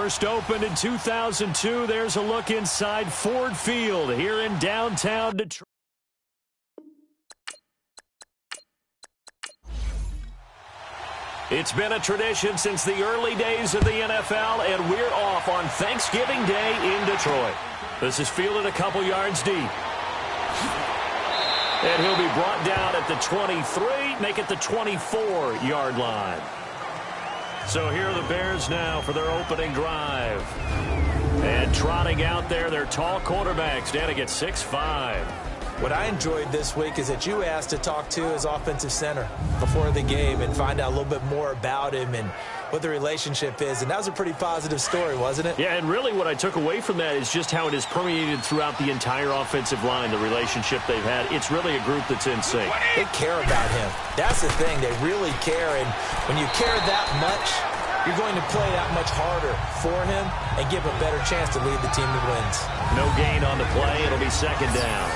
First opened in 2002. There's a look inside Ford Field here in downtown Detroit. It's been a tradition since the early days of the NFL, and we're off on Thanksgiving Day in Detroit. This is fielded a couple yards deep. And he'll be brought down at the 23, make it the 24-yard line. So here are the Bears now for their opening drive. And trotting out there, their tall quarterbacks, standing at 6'5". What I enjoyed this week is that you asked to talk to his offensive center before the game and find out a little bit more about him and what the relationship is. And that was a pretty positive story, wasn't it? Yeah, and really what I took away from that is just how it has permeated throughout the entire offensive line, the relationship they've had. It's really a group that's in sync. They care about him. That's the thing. They really care. And when you care that much, you're going to play that much harder for him and give him a better chance to lead the team to wins. No gain on the play. It'll be second down.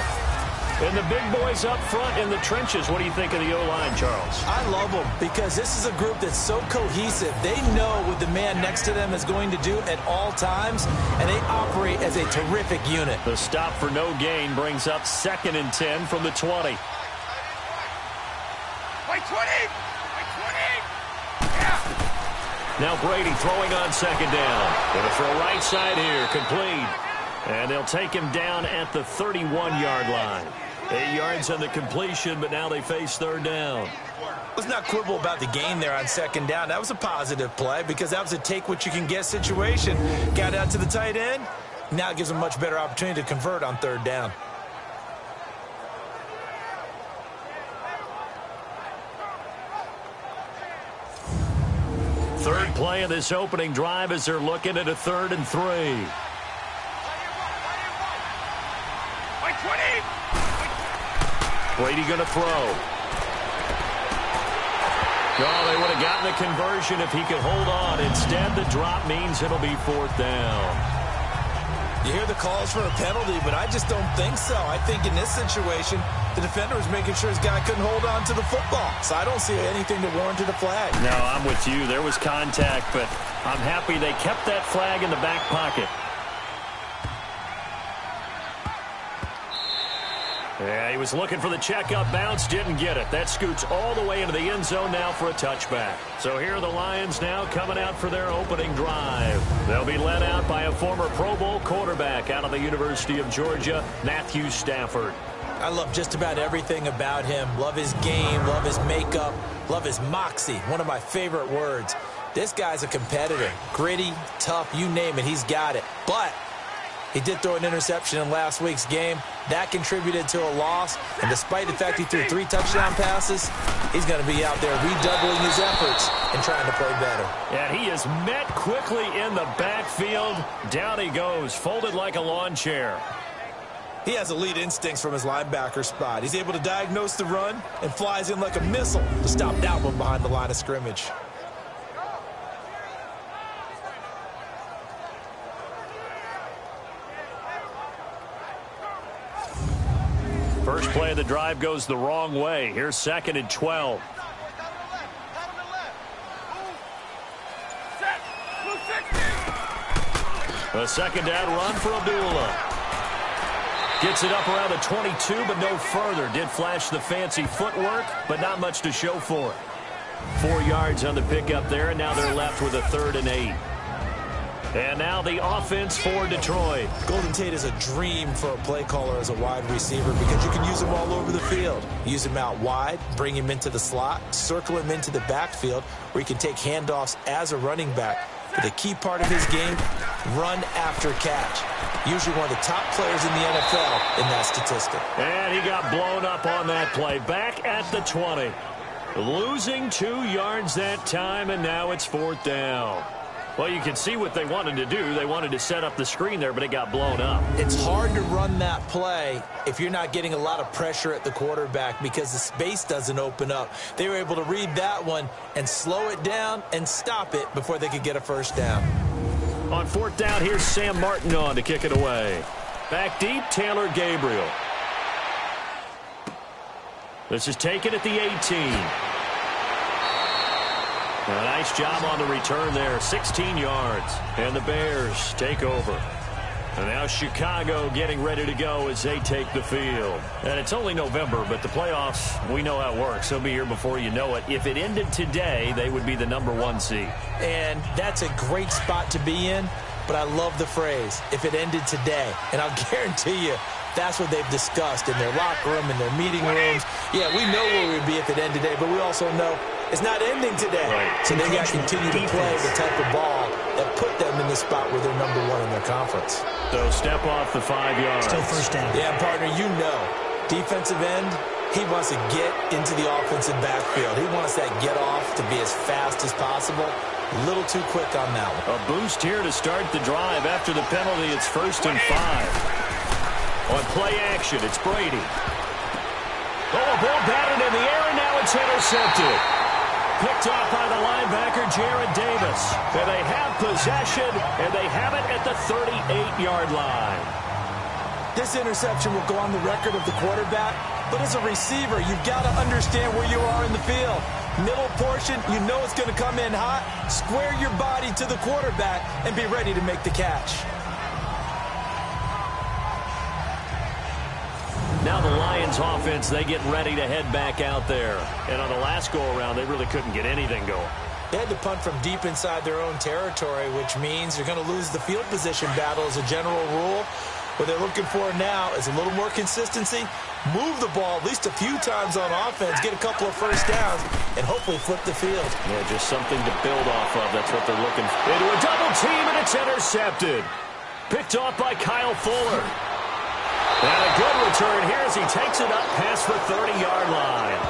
And the big boys up front in the trenches. What do you think of the O-line, Charles? I love them because this is a group that's so cohesive. They know what the man next to them is going to do at all times, and they operate as a terrific unit. The stop for no gain brings up 2nd and 10 from the 20. Wait, 20! Yeah! Now Brady throwing on second down. Going to throw right side here, complete. And they'll take him down at the 31-yard line. 8 yards on the completion, but now they face third down. Let's not quibble about the gain there on second down. That was a positive play because that was a take-what-you-can-get situation. Got out to the tight end. Now it gives them a much better opportunity to convert on third down. Third play of this opening drive as they're looking at a 3rd and 3. Brady going to throw. Oh, they would have gotten the conversion if he could hold on. Instead, the drop means it'll be 4th down. You hear the calls for a penalty, but I just don't think so. I think in this situation, the defender was making sure his guy couldn't hold on to the football. So I don't see anything to warrant a flag. No, I'm with you. There was contact, but I'm happy they kept that flag in the back pocket. Yeah, he was looking for the checkup bounce, didn't get it. That scoots all the way into the end zone now for a touchback. So here are the Lions now coming out for their opening drive. They'll be led out by a former Pro Bowl quarterback out of the University of Georgia, Matthew Stafford. I love just about everything about him. Love his game, love his makeup, love his moxie, one of my favorite words. This guy's a competitor. Gritty, tough, you name it, he's got it. But he did throw an interception in last week's game. That contributed to a loss. And despite the fact he threw 3 touchdown passes, he's going to be out there redoubling his efforts and trying to play better. And he is met quickly in the backfield. Down he goes, folded like a lawn chair. He has elite instincts from his linebacker spot. He's able to diagnose the run and flies in like a missile to stop that one behind the line of scrimmage. First play of the drive goes the wrong way. Here's 2nd and 12. A second down run for Abdullah. Gets it up around the 22, but no further. Did flash the fancy footwork, but not much to show for it. 4 yards on the pickup there, and now they're left with a 3rd and 8. And now the offense for Detroit. Golden Tate is a dream for a play caller as a wide receiver because you can use him all over the field. Use him out wide, bring him into the slot, circle him into the backfield where he can take handoffs as a running back. But the key part of his game, run after catch. Usually one of the top players in the NFL in that statistic. And he got blown up on that play. Back at the 20. Losing 2 yards that time, and now it's 4th down. Well, you can see what they wanted to do. They wanted to set up the screen there, but it got blown up. It's hard to run that play if you're not getting a lot of pressure at the quarterback because the space doesn't open up. They were able to read that one and slow it down and stop it before they could get a first down. On 4th down, here's Sam Martin on to kick it away. Back deep, Taylor Gabriel. This is taken at the 18. A nice job on the return there, 16 yards. And the Bears take over. And now Chicago getting ready to go as they take the field. And it's only November, but the playoffs, we know how it works. They'll be here before you know it. If it ended today, they would be the #1 seed. And that's a great spot to be in, but I love the phrase, if it ended today. And I'll guarantee you, that's what they've discussed in their locker room, in their meeting rooms. Yeah, we know where we'd be if it ended today, but we also know it's not ending today. Right. So they got to continue to play the type of ball that put them in the spot where they're #1 in their conference. So step off the 5 yards. Still first down. Yeah, partner, you know, defensive end, he wants to get into the offensive backfield. He wants that get off to be as fast as possible. A little too quick on that one. A boost here to start the drive. After the penalty, it's 1st and 5. On play action, it's Brady. Oh, a ball batted in the air, and now it's intercepted. Picked off by the linebacker, Jared Davis. And they have possession, and they have it at the 38-yard line. This interception will go on the record of the quarterback, but as a receiver, you've got to understand where you are in the field. Middle portion, you know it's going to come in hot. Square your body to the quarterback and be ready to make the catch. Now the Lions offense, they get ready to head back out there. And on the last go-around, they really couldn't get anything going. They had to punt from deep inside their own territory, which means you're going to lose the field position battle as a general rule. What they're looking for now is a little more consistency, move the ball at least a few times on offense, get a couple of first downs, and hopefully flip the field. Yeah, just something to build off of. That's what they're looking for. Into a double team, and it's intercepted. Picked off by Kyle Fuller. And a good return here as he takes it up past the 30-yard line.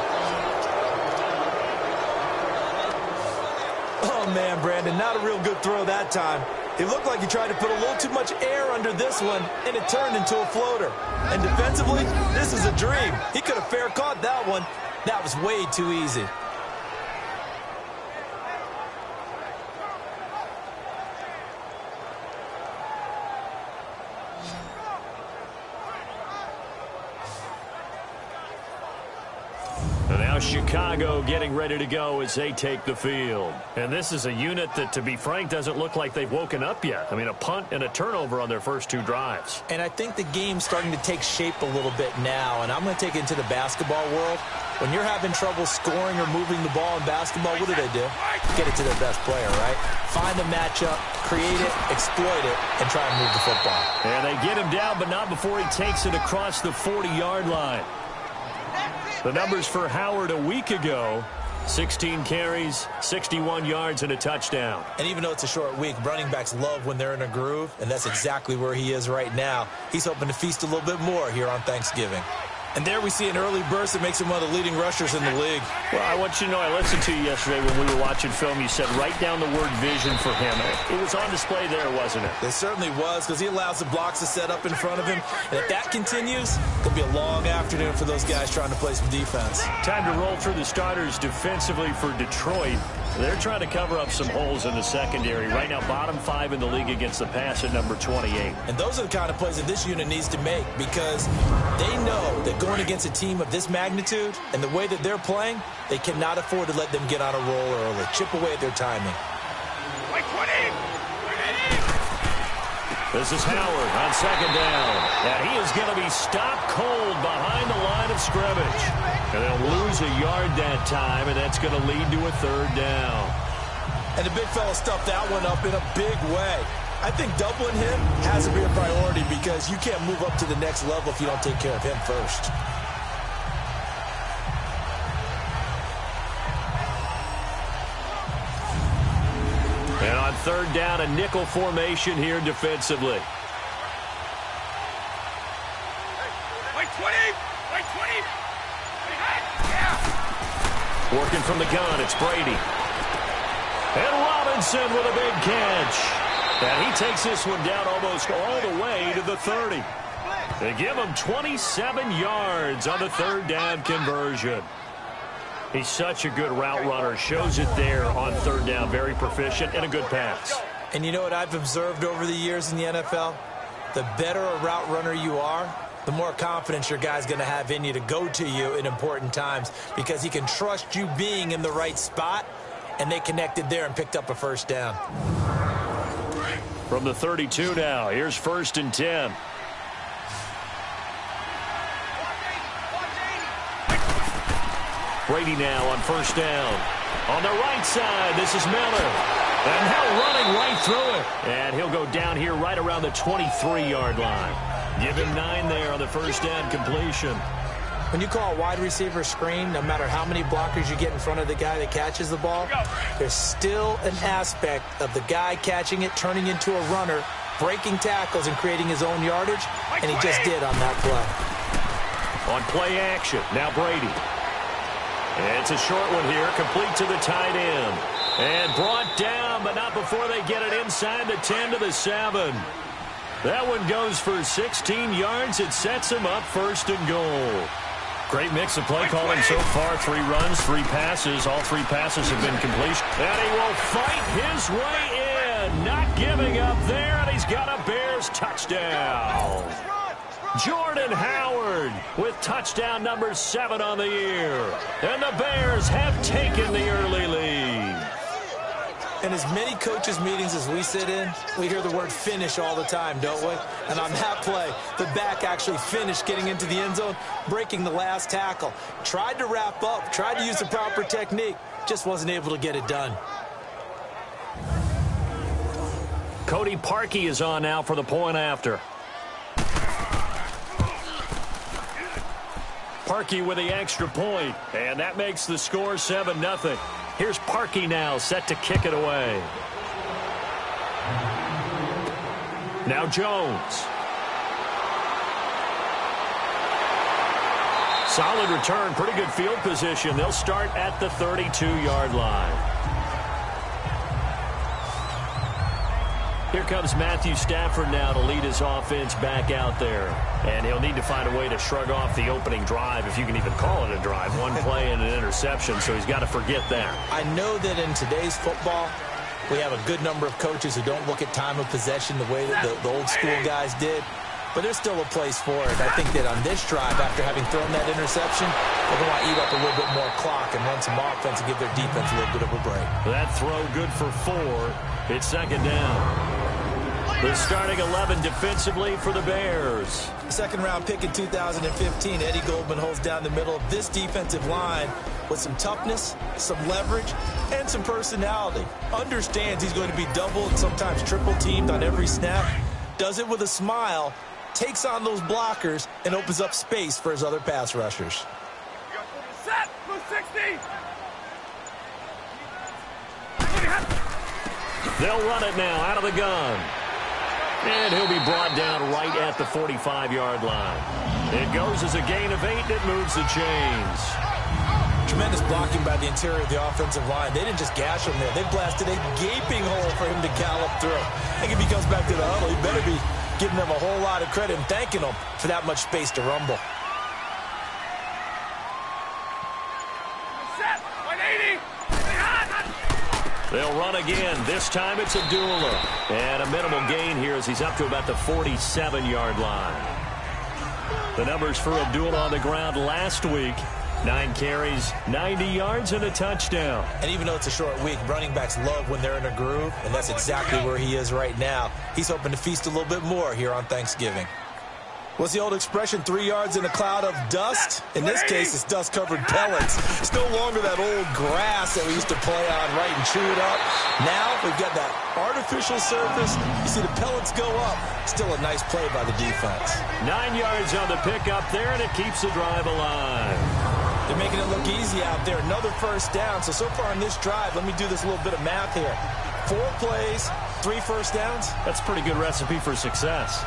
Oh, man, Brandon, not a real good throw that time. It looked like he tried to put a little too much air under this one, and it turned into a floater. And defensively, this is a dream. He could have fair caught that one. That was way too easy. Chicago getting ready to go as they take the field. And this is a unit that, to be frank, doesn't look like they've woken up yet. I mean, a punt and a turnover on their first 2 drives. And I think the game's starting to take shape a little bit now, and I'm going to take it into the basketball world. When you're having trouble scoring or moving the ball in basketball, what do? Get it to their best player, right? Find a matchup, create it, exploit it, and try and move the football. And they get him down, but not before he takes it across the 40-yard line. The numbers for Howard a week ago, 16 carries, 61 yards, and a touchdown. And even though it's a short week, running backs love when they're in a groove, and that's exactly where he is right now. He's hoping to feast a little bit more here on Thanksgiving. And there we see an early burst that makes him one of the leading rushers in the league. Well, I want you to know, I listened to you yesterday when we were watching film. You said write down the word vision for him. It was on display there, wasn't it? It certainly was, because he allows the blocks to set up in front of him. And if that continues, it'll be a long afternoon for those guys trying to play some defense. Time to roll through the starters defensively for Detroit. They're trying to cover up some holes in the secondary. Right now, bottom 5 in the league against the pass at number 28. And those are the kind of plays that this unit needs to make, because they know that going against a team of this magnitude and the way that they're playing, they cannot afford to let them get on a roll early. Chip away at their timing. This is Howard on second down. And he is going to be stopped cold behind the line of scrimmage. And they'll lose a yard that time, and that's going to lead to a 3rd down. And the big fella stuffed that one up in a big way. I think doubling him has to be a priority, because you can't move up to the next level if you don't take care of him first. And on 3rd down, a nickel formation here defensively. Working from the gun, it's Brady. And Robinson with a big catch. And he takes this one down almost all the way to the 30. They give him 27 yards on the 3rd down conversion. He's such a good route runner. Shows it there on 3rd down. Very proficient and a good pass. And you know what I've observed over the years in the NFL? The better a route runner you are, the more confidence your guy's going to have in you to go to you in important times, because he can trust you being in the right spot, and they connected there and picked up a first down. From the 32 now, here's 1st and 10. Brady now on 1st down. On the right side, this is Miller. And now running right through it. And he'll go down here right around the 23-yard line. Give him 9 there on the first down completion. When you call a wide receiver screen, no matter how many blockers you get in front of the guy that catches the ball, there's still an aspect of the guy catching it, turning into a runner, breaking tackles and creating his own yardage, and he just did on that play. On play action, now Brady. It's a short one here, complete to the tight end. And brought down, but not before they get it inside the 10 to the 7. That one goes for 16 yards. It sets him up 1st and goal. Great mix of play calling so far. 3 runs, 3 passes. All 3 passes have been completion. And he will fight his way in. Not giving up there, and he's got a Bears touchdown. Jordan Howard with touchdown number 7 on the year. And the Bears have taken the early lead. In as many coaches' meetings as we sit in, we hear the word finish all the time, don't we? And on that play, the back actually finished getting into the end zone, breaking the last tackle. Tried to wrap up, tried to use the proper technique, just wasn't able to get it done. Cody Parkey is on now for the point after. Parkey with the extra point, and that makes the score 7-0. Here's Parkey now, set to kick it away. Now Jones. Solid return, pretty good field position. They'll start at the 32-yard line. Here comes Matthew Stafford now to lead his offense back out there. And he'll need to find a way to shrug off the opening drive, if you can even call it a drive. 1 play and an interception, so he's got to forget that. I know that in today's football, we have a good number of coaches who don't look at time of possession the way that the old school guys did. But there's still a place for it. I think that on this drive, after having thrown that interception, they're going to want to eat up a little bit more clock and run some offense and give their defense a little bit of a break. That throw good for 4. It's 2nd down. The starting 11 defensively for the Bears. Second-round pick in 2015, Eddie Goldman holds down the middle of this defensive line with some toughness, some leverage, and some personality. Understands he's going to be double and sometimes triple teamed on every snap. Does it with a smile, takes on those blockers, and opens up space for his other pass rushers. Set! Move 60! They'll run it now out of the gun. And he'll be brought down right at the 45-yard line. It goes as a gain of 8, and it moves the chains. Tremendous blocking by the interior of the offensive line. They didn't just gash him there. They blasted a gaping hole for him to gallop through. I think if he comes back to the huddle, he better be giving them a whole lot of credit and thanking them for that much space to rumble. Set! 180! They'll run again. This time it's Abdullah. And a minimal gain here as he's up to about the 47-yard line. The numbers for Abdullah on the ground last week. 9 carries, 90 yards, and a touchdown. And even though it's a short week, running backs love when they're in a groove, and that's exactly where he is right now. He's hoping to feast a little bit more here on Thanksgiving. What's the old expression, 3 yards in a cloud of dust? In this case, it's dust-covered pellets. It's no longer that old grass that we used to play on, right, and chew it up. Now we've got that artificial surface. You see the pellets go up. Still a nice play by the defense. 9 yards on the pickup there, and it keeps the drive alive. They're making it look easy out there. Another first down. So far on this drive, let me do this little bit of math here. 4 plays, 3 first downs. That's a pretty good recipe for success.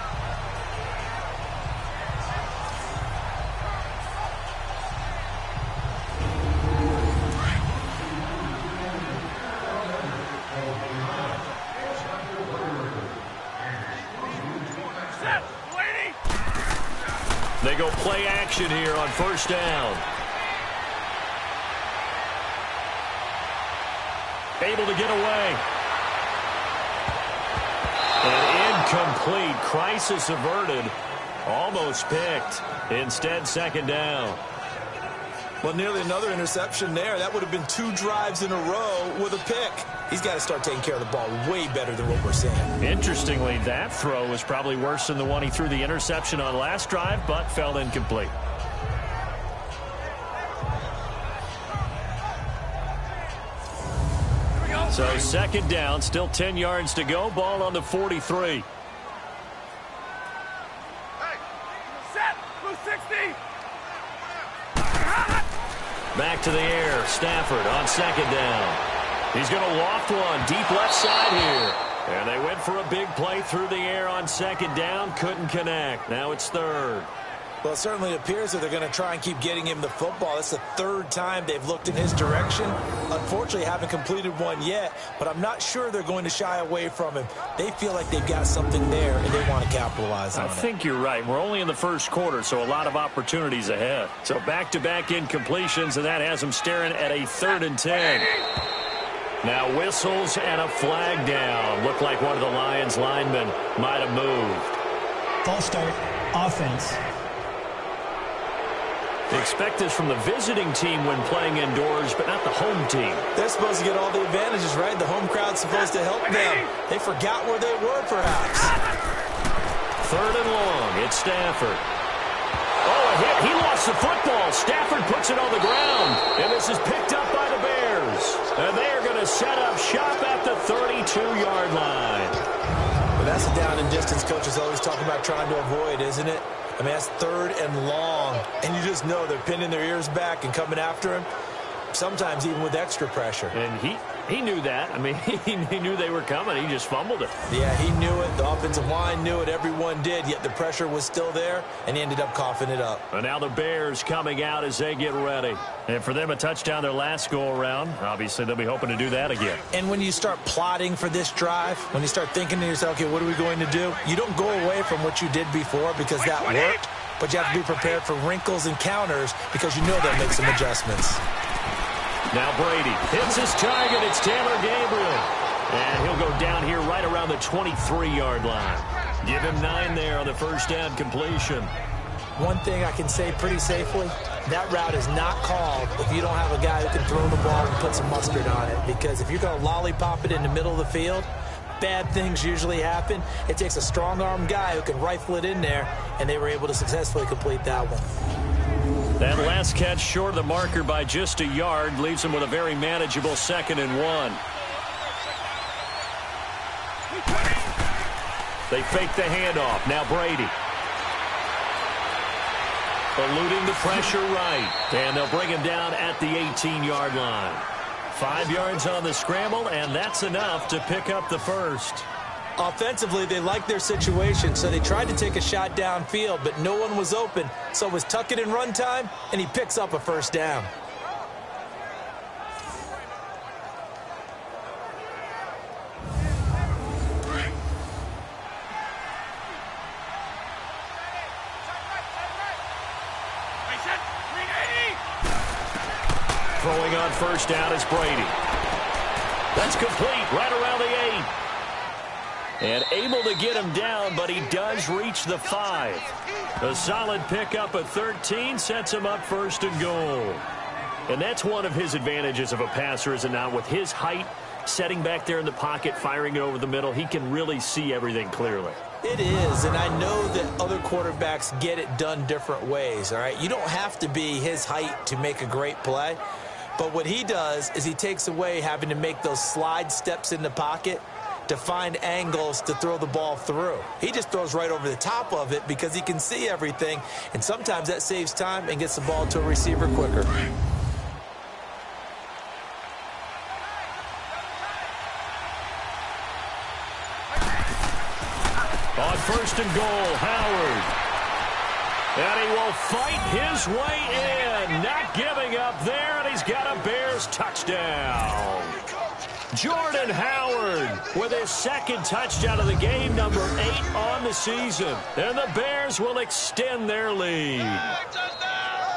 They go play action here on first down. Able to get away. And incomplete. Crisis averted. Almost picked. Instead, second down. Well, nearly another interception there. That would have been 2 drives in a row with a pick. He's got to start taking care of the ball way better than what we're seeing. Interestingly, that throw was probably worse than the one he threw the interception on last drive, but fell incomplete. So second down, still 10 yards to go. Ball on the 43. Hey, set, blue 60. Back to the air. Stafford on second down. He's going to loft one deep left side here. And they went for a big play through the air on second down. Couldn't connect. Now it's third. Well, it certainly appears that they're going to try and keep getting him the football. That's the 3rd time they've looked in his direction. Unfortunately, haven't completed one yet, but I'm not sure they're going to shy away from him. They feel like they've got something there, and they want to capitalize on it. I think you're right. We're only in the first quarter, so a lot of opportunities ahead. So back-to-back incompletions, and that has them staring at a 3rd and 10. Now whistles and a flag down. Looked like one of the Lions linemen might have moved. False start, offense. They expect this from the visiting team when playing indoors, but not the home team. They're supposed to get all the advantages, right? The home crowd's supposed to help them. They forgot where they were, perhaps. 3rd and long. It's Stafford. Oh, a hit. He lost the football. Stafford puts it on the ground. And this is picked up by the Bears. And they are going to set up shop at the 32-yard line. But that's the down and distance coaches always talk about trying to avoid, isn't it? I mean, that's 3rd and long, and you just know they're pinning their ears back and coming after him, sometimes even with extra pressure. And he knew that. I mean, he knew they were coming. He just fumbled it. Yeah, he knew it. The offensive line knew it. Everyone did, yet the pressure was still there, and he ended up coughing it up. And now the Bears coming out as they get ready. And for them, a touchdown their last go-around. Obviously, they'll be hoping to do that again. And when you start plotting for this drive, when you start thinking to yourself, okay, what are we going to do? You don't go away from what you did before because that worked, but you have to be prepared for wrinkles and counters because you know they'll make some adjustments. Now Brady hits his target. It's Taylor Gabriel. And he'll go down here right around the 23-yard line. Give him 9 there on the first down completion. One thing I can say pretty safely, that route is not called if you don't have a guy who can throw the ball and put some mustard on it. Because if you're going to lollipop it in the middle of the field, bad things usually happen. It takes a strong-arm guy who can rifle it in there, and they were able to successfully complete that one. That last catch short of the marker by just a yard leaves him with a very manageable 2nd and 1. They fake the handoff. Now Brady. Eluding the pressure right. And they'll bring him down at the 18-yard line. 5 yards on the scramble, and that's enough to pick up the first. Offensively, they liked their situation, so they tried to take a shot downfield, but no one was open. So it was tuck it in run time, and he picks up a first down. Throwing on first down is Brady. That's complete right around the 8. And able to get him down, but he does reach the 5. A solid pickup of 13 sets him up 1st and goal. And that's one of his advantages of a passer, is it not? With his height, setting back there in the pocket, firing it over the middle, he can really see everything clearly. It is, and I know that other quarterbacks get it done different ways, all right? You don't have to be his height to make a great play. But what he does is he takes away having to make those slide steps in the pocket to find angles to throw the ball through. He just throws right over the top of it because he can see everything, and sometimes that saves time and gets the ball to a receiver quicker. On 1st and goal, Howard. And he will fight his way in. Not giving up there, and he's got a Bears touchdown. Jordan Howard with his 2nd touchdown of the game, number 8 on the season. And the Bears will extend their lead.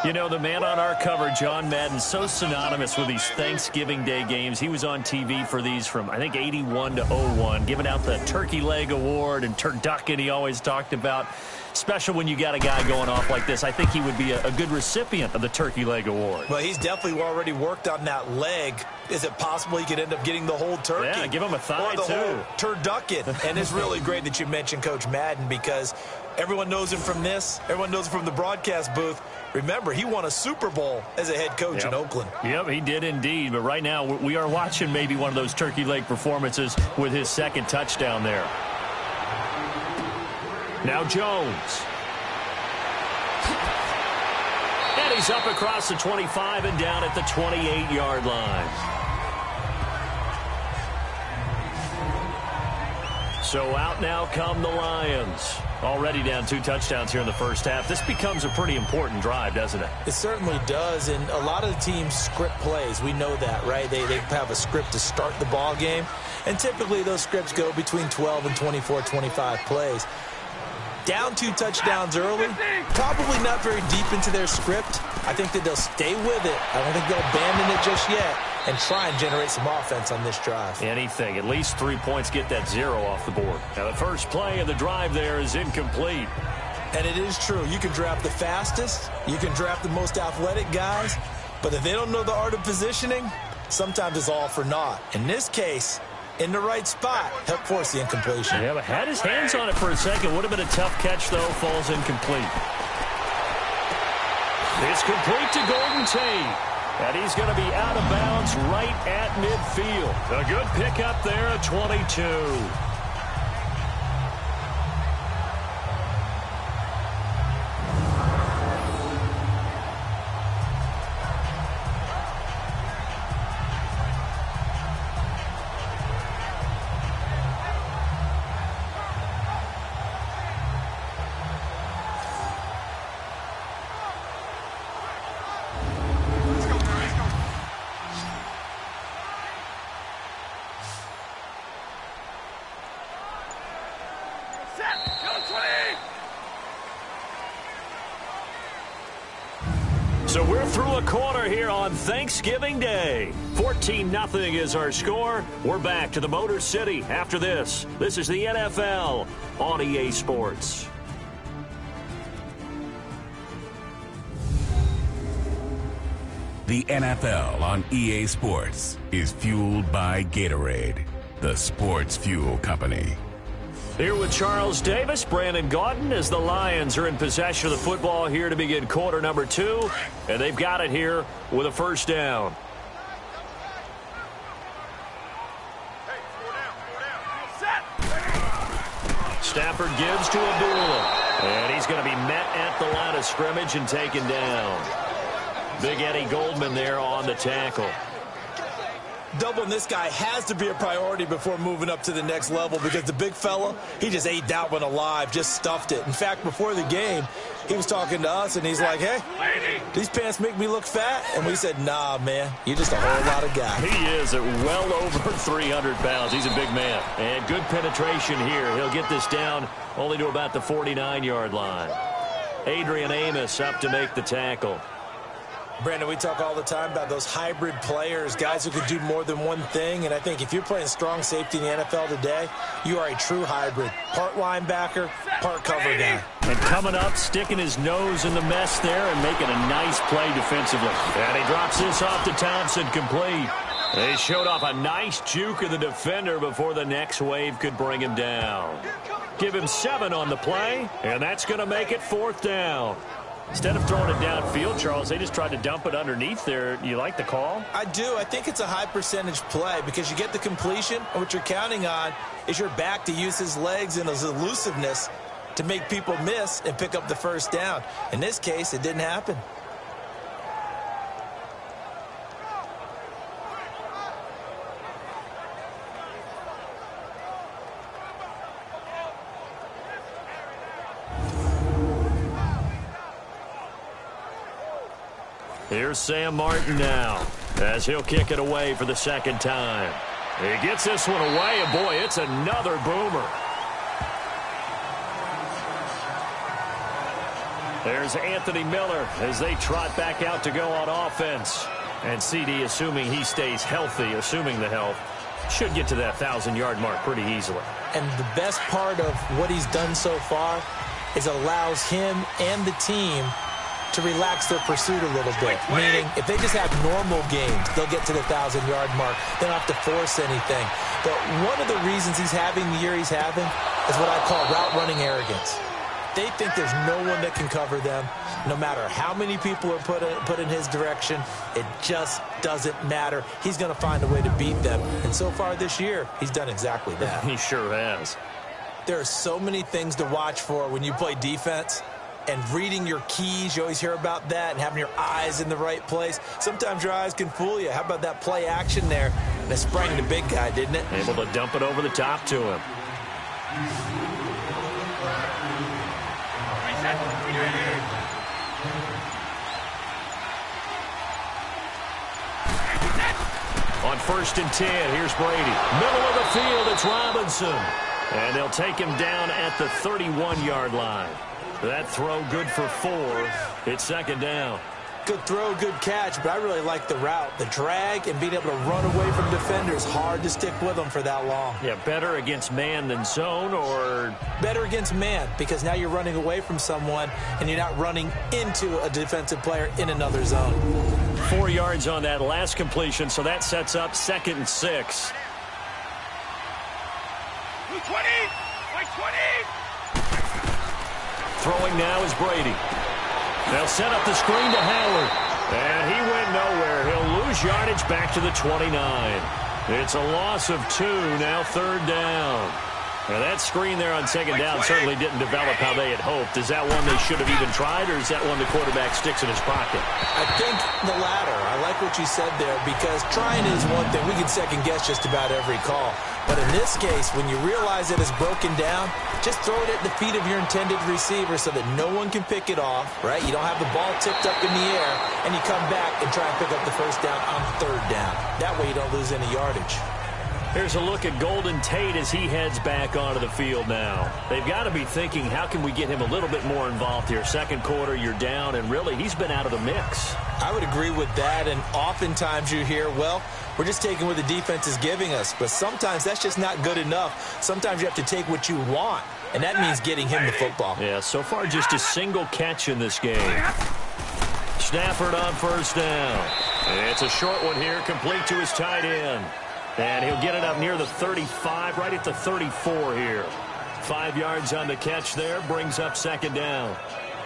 You know, the man on our cover, John Madden, so synonymous with these Thanksgiving Day games. He was on TV for these from, I think, 81 to 01, giving out the Turkey Leg Award and turducken he always talked about. Special when you got a guy going off like this. I think he would be a good recipient of the Turkey Leg Award. Well, he's definitely already worked on that leg. Is it possible he could end up getting the whole turkey? Yeah, give him a thigh, or the too. Whole turducken. And it's really great that you mentioned Coach Madden because everyone knows him from this. Everyone knows him from the broadcast booth. Remember, he won a Super Bowl as a head coach in Oakland. Yep, he did indeed. But right now, we are watching maybe one of those turkey leg performances with his second touchdown there. Now Jones. And he's up across the 25 and down at the 28-yard line. So out now come the Lions. Already down 2 touchdowns here in the first half. This becomes a pretty important drive, doesn't it? It certainly does, and a lot of the teams script plays. We know that, right? They have a script to start the ball game, and typically those scripts go between 12 and 24, 25 plays. Down 2 touchdowns early, probably not very deep into their script. I think that they'll stay with it. I don't think they'll abandon it just yet and try and generate some offense on this drive. Anything. At least 3 points, get that 0 off the board. Now the first play of the drive there is incomplete. And it is true. You can draft the fastest. You can draft the most athletic guys. But if they don't know the art of positioning, sometimes it's all for naught. In this case, in the right spot, helped force the incompletion. Yeah, but had his hands on it for a second. Would have been a tough catch, though. Falls incomplete. It's complete to Golden Tate. And he's going to be out of bounds right at midfield. A good pickup there at 22. So we're through a quarter here on Thanksgiving Day. 14-0 is our score. We're back to the Motor City after this. This is the NFL on EA Sports. The NFL on EA Sports is fueled by Gatorade, the sports fuel company. Here with Charles Davis, Brandon Gaudin, as the Lions are in possession of the football here to begin quarter number 2. And they've got it here with a first down. Stafford gives to Abdullah. And he's going to be met at the line of scrimmage and taken down. Big Eddie Goldman there on the tackle. Doubling this guy has to be a priority before moving up to the next level because the big fella, he just ate that one alive, just stuffed it. In fact, before the game, he was talking to us, and he's like, hey, these pants make me look fat? And we said, nah, man, you're just a whole lot of guy. He is at well over 300 pounds. He's a big man. And good penetration here. He'll get this down only to about the 49-yard line. Adrian Amos up to make the tackle. Brandon, we talk all the time about those hybrid players, guys who could do more than one thing. And I think if you're playing strong safety in the NFL today, you are a true hybrid. Part linebacker, part cover guy. And coming up, sticking his nose in the mess there and making a nice play defensively. And he drops this off to Thompson, complete. They showed off a nice juke of the defender before the next wave could bring him down. Give him 7 on the play, and that's going to make it 4th down. Instead of throwing it downfield, Charles, they just tried to dump it underneath there. You like the call? I do. I think it's a high percentage play because you get the completion, and what you're counting on is your back to use his legs and his elusiveness to make people miss and pick up the first down. In this case, it didn't happen. Here's Sam Martin now as he'll kick it away for the second time. He gets this one away, and boy, it's another boomer. There's Anthony Miller as they trot back out to go on offense. And CD, assuming he stays healthy, assuming the health, should get to that 1,000-yard mark pretty easily. And the best part of what he's done so far is allows him and the team to relax their pursuit a little bit. Meaning, if they just have normal games, they'll get to the 1,000-yard mark. They don't have to force anything. But one of the reasons he's having the year he's having is what I call route running arrogance. They think there's no one that can cover them. No matter how many people are put in his direction, it just doesn't matter. He's going to find a way to beat them. And so far this year, he's done exactly that. He sure has. There are so many things to watch for when you play defense. And reading your keys, you always hear about that, and having your eyes in the right place. Sometimes your eyes can fool you. How about that play action there? And it sprang the big guy, didn't it? Able to dump it over the top to him. On 1st and 10, here's Brady. Middle of the field, it's Robinson. And they'll take him down at the 31-yard line. That throw good for 4. It's 2nd down. Good throw, good catch, but I really like the route. The drag and being able to run away from defenders. Hard to stick with them for that long. Yeah, better against man than zone, or? Better against man, because now you're running away from someone and you're not running into a defensive player in another zone. 4 yards on that last completion, so that sets up 2nd and 6. 20! Like 20! Throwing now is Brady. They'll set up the screen to Howard. And he went nowhere. He'll lose yardage back to the 29. It's a loss of 2, now 3rd down. Now that screen there on 2nd down certainly didn't develop how they had hoped. Is that one they should have even tried, or is that one the quarterback sticks in his pocket? I think the latter. I like what you said there, because trying is one thing. We can second-guess just about every call. But in this case, when you realize that it's broken down, just throw it at the feet of your intended receiver so that no one can pick it off, right? You don't have the ball tipped up in the air, and you come back and try and pick up the 1st down on 3rd down. That way you don't lose any yardage. Here's a look at Golden Tate as he heads back onto the field now. They've got to be thinking, how can we get him a little bit more involved here? 2nd quarter, you're down, and really, he's been out of the mix. I would agree with that, and oftentimes you hear, well, we're just taking what the defense is giving us. But sometimes that's just not good enough. Sometimes you have to take what you want, and that means getting him the football. Yeah, so far just a single catch in this game. Stafford on 1st down. It's a short one here, complete to his tight end. And he'll get it up near the 35, right at the 34 here. 5 yards on the catch there, brings up 2nd down.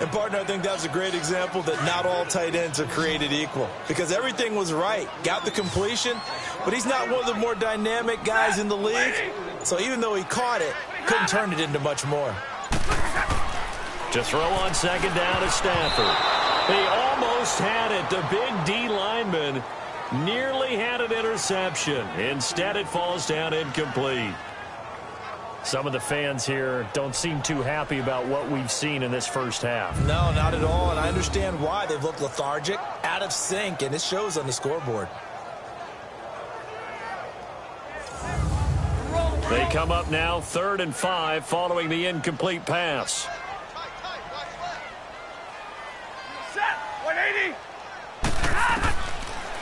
And, partner, I think that was a great example that not all tight ends are created equal. Because everything was right. Got the completion, but he's not one of the more dynamic guys in the league. So even though he caught it, couldn't turn it into much more. To throw on 2nd down is Stafford. He almost had it. The big D lineman nearly had an interception. Instead, it falls down incomplete. Some of the fans here don't seem too happy about what we've seen in this first half. No, not at all, and I understand why. They've looked lethargic, out of sync, and it shows on the scoreboard. They come up now 3rd and 5 following the incomplete pass. Set! 180!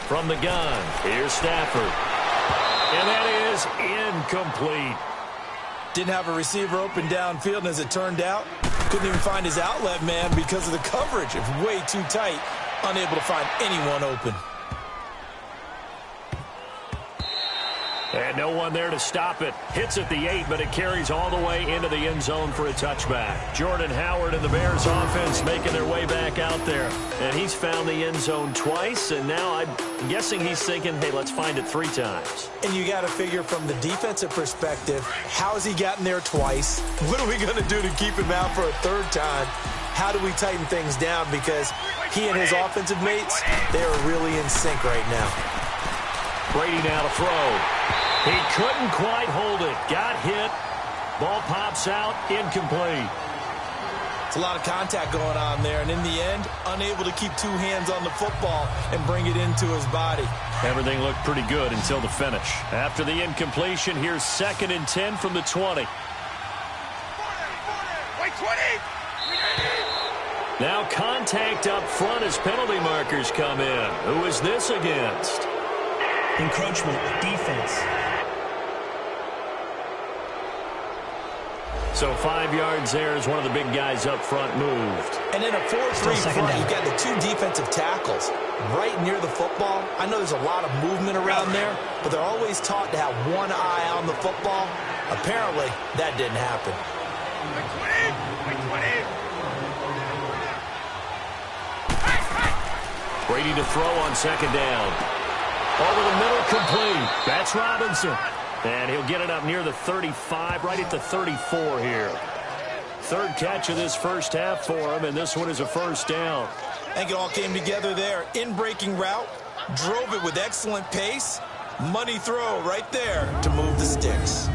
From the gun, here's Stafford. And that is incomplete. Didn't have a receiver open downfield, and as it turned out, couldn't even find his outlet man because of the coverage. It was way too tight, unable to find anyone open. And no one there to stop it. Hits at the 8, but it carries all the way into the end zone for a touchback. Jordan Howard and the Bears offense making their way back out there. And he's found the end zone twice, and now I'm guessing he's thinking, hey, let's find it 3 times. And you got to figure from the defensive perspective, how has he gotten there twice? What are we going to do to keep him out for a 3rd time? How do we tighten things down? Because he and his offensive mates, they are really in sync right now. Brady now to throw. He couldn't quite hold it. Got hit. Ball pops out. Incomplete. It's a lot of contact going on there, and in the end, unable to keep 2 hands on the football and bring it into his body. Everything looked pretty good until the finish. After the incompletion, here's 2nd and 10 from the 20. Wait, 20! Now contact up front as penalty markers come in. Who is this against? Encroachment, defense. So 5 yards there as one of the big guys up front moved. And in a 4-3 front, you've got the 2 defensive tackles right near the football. I know there's a lot of movement around there, but they're always taught to have one eye on the football. Apparently, that didn't happen. Brady to throw on second down. Over the middle, complete. That's Robinson. And he'll get it up near the 35, right at the 34 here. Third catch of this first half for him, and this one is a first down. I think it all came together there. In-breaking route, drove it with excellent pace. Money throw right there to move the sticks.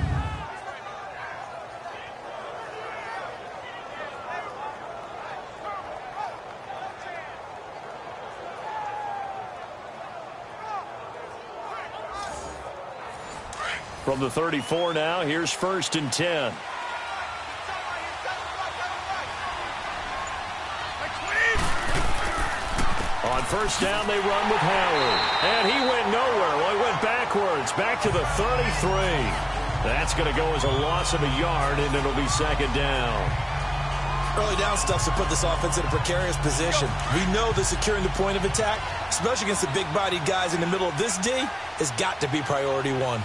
From the 34 now, here's 1st and 10. On first down, they run with Howard. And he went nowhere. Well, he went backwards, back to the 33. That's going to go as a loss of a yard, and it'll be second down. Early down stuff to put this offense in a precarious position. We know that securing the point of attack, especially against the big-bodied guys in the middle of this D, has got to be priority 1.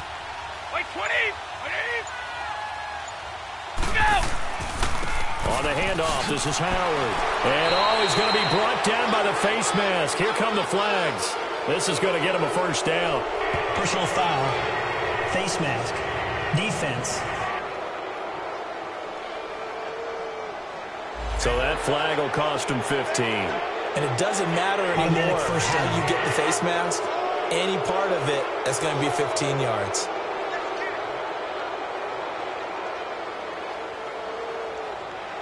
On the handoff, this is Howard. And he's going to be brought down by the face mask. Here come the flags. This is going to get him a first down. Personal foul. Face mask. Defense. So that flag will cost him 15. And it doesn't matter anymore how you get the face mask. Any part of it, that's going to be 15 yards.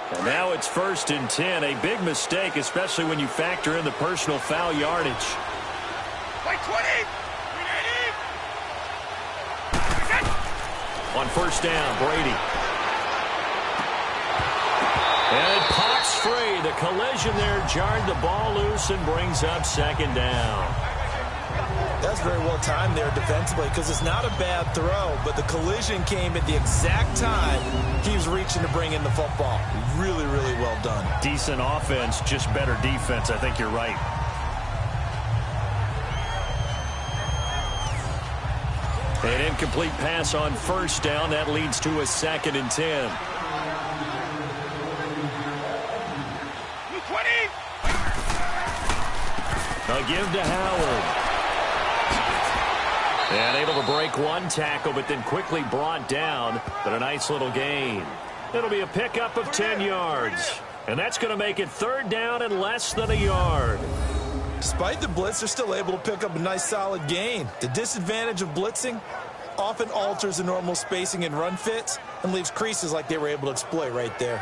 And now it's 1st and 10. A big mistake, especially when you factor in the personal foul yardage. On first down, Brady. And it pops free. The collision there jarred the ball loose and brings up second down. That's very well timed there defensively because it's not a bad throw, but the collision came at the exact time he was reaching to bring in the football. Really, really well done. Decent offense, just better defense. I think you're right. An incomplete pass on first down. That leads to a 2nd and 10. A give to Howard. And able to break one tackle, but then quickly brought down. But a nice little gain. It'll be a pickup of 10 yards. And that's going to make it 3rd down and less than a yard. Despite the blitz, they're still able to pick up a nice solid gain. The disadvantage of blitzing often alters the normal spacing and run fits and leaves creases like they were able to exploit right there.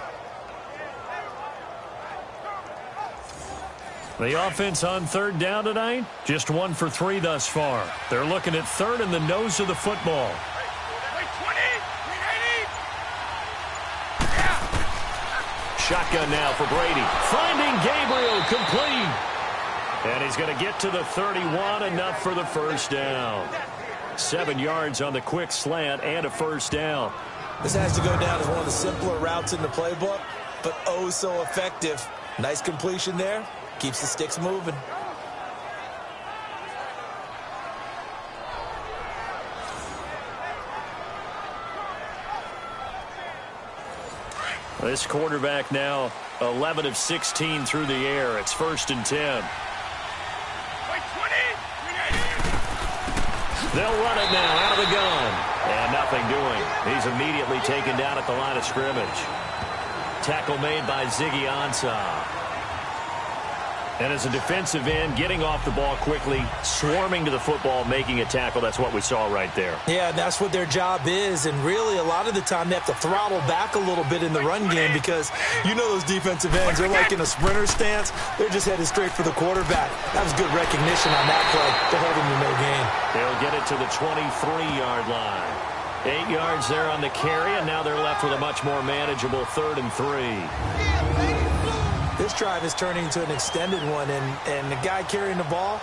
The offense on 3rd down tonight, just 1 for 3 thus far. They're looking at 3rd in the nose of the football. Shotgun now for Brady. Finding Gabriel, complete. And he's going to get to the 31, enough for the first down. 7 yards on the quick slant and a first down. This has to go down as one of the simpler routes in the playbook, but oh so effective. Nice completion there. Keeps the sticks moving. This quarterback now 11 of 16 through the air. It's 1st and 10. They'll run it now out of the gun. And nothing doing. He's immediately taken down at the line of scrimmage. Tackle made by Ziggy Ansah. And as a defensive end, getting off the ball quickly, swarming to the football, making a tackle. That's what we saw right there. Yeah, that's what their job is. And really, a lot of the time, they have to throttle back a little bit in the run game because you know those defensive ends, they're like in a sprinter stance. They're just headed straight for the quarterback. That was good recognition on that play to hold him to no gain. They'll get it to the 23-yard line. 8 yards there on the carry, and now they're left with a much more manageable 3rd and 3. This drive is turning into an extended one, and the guy carrying the ball,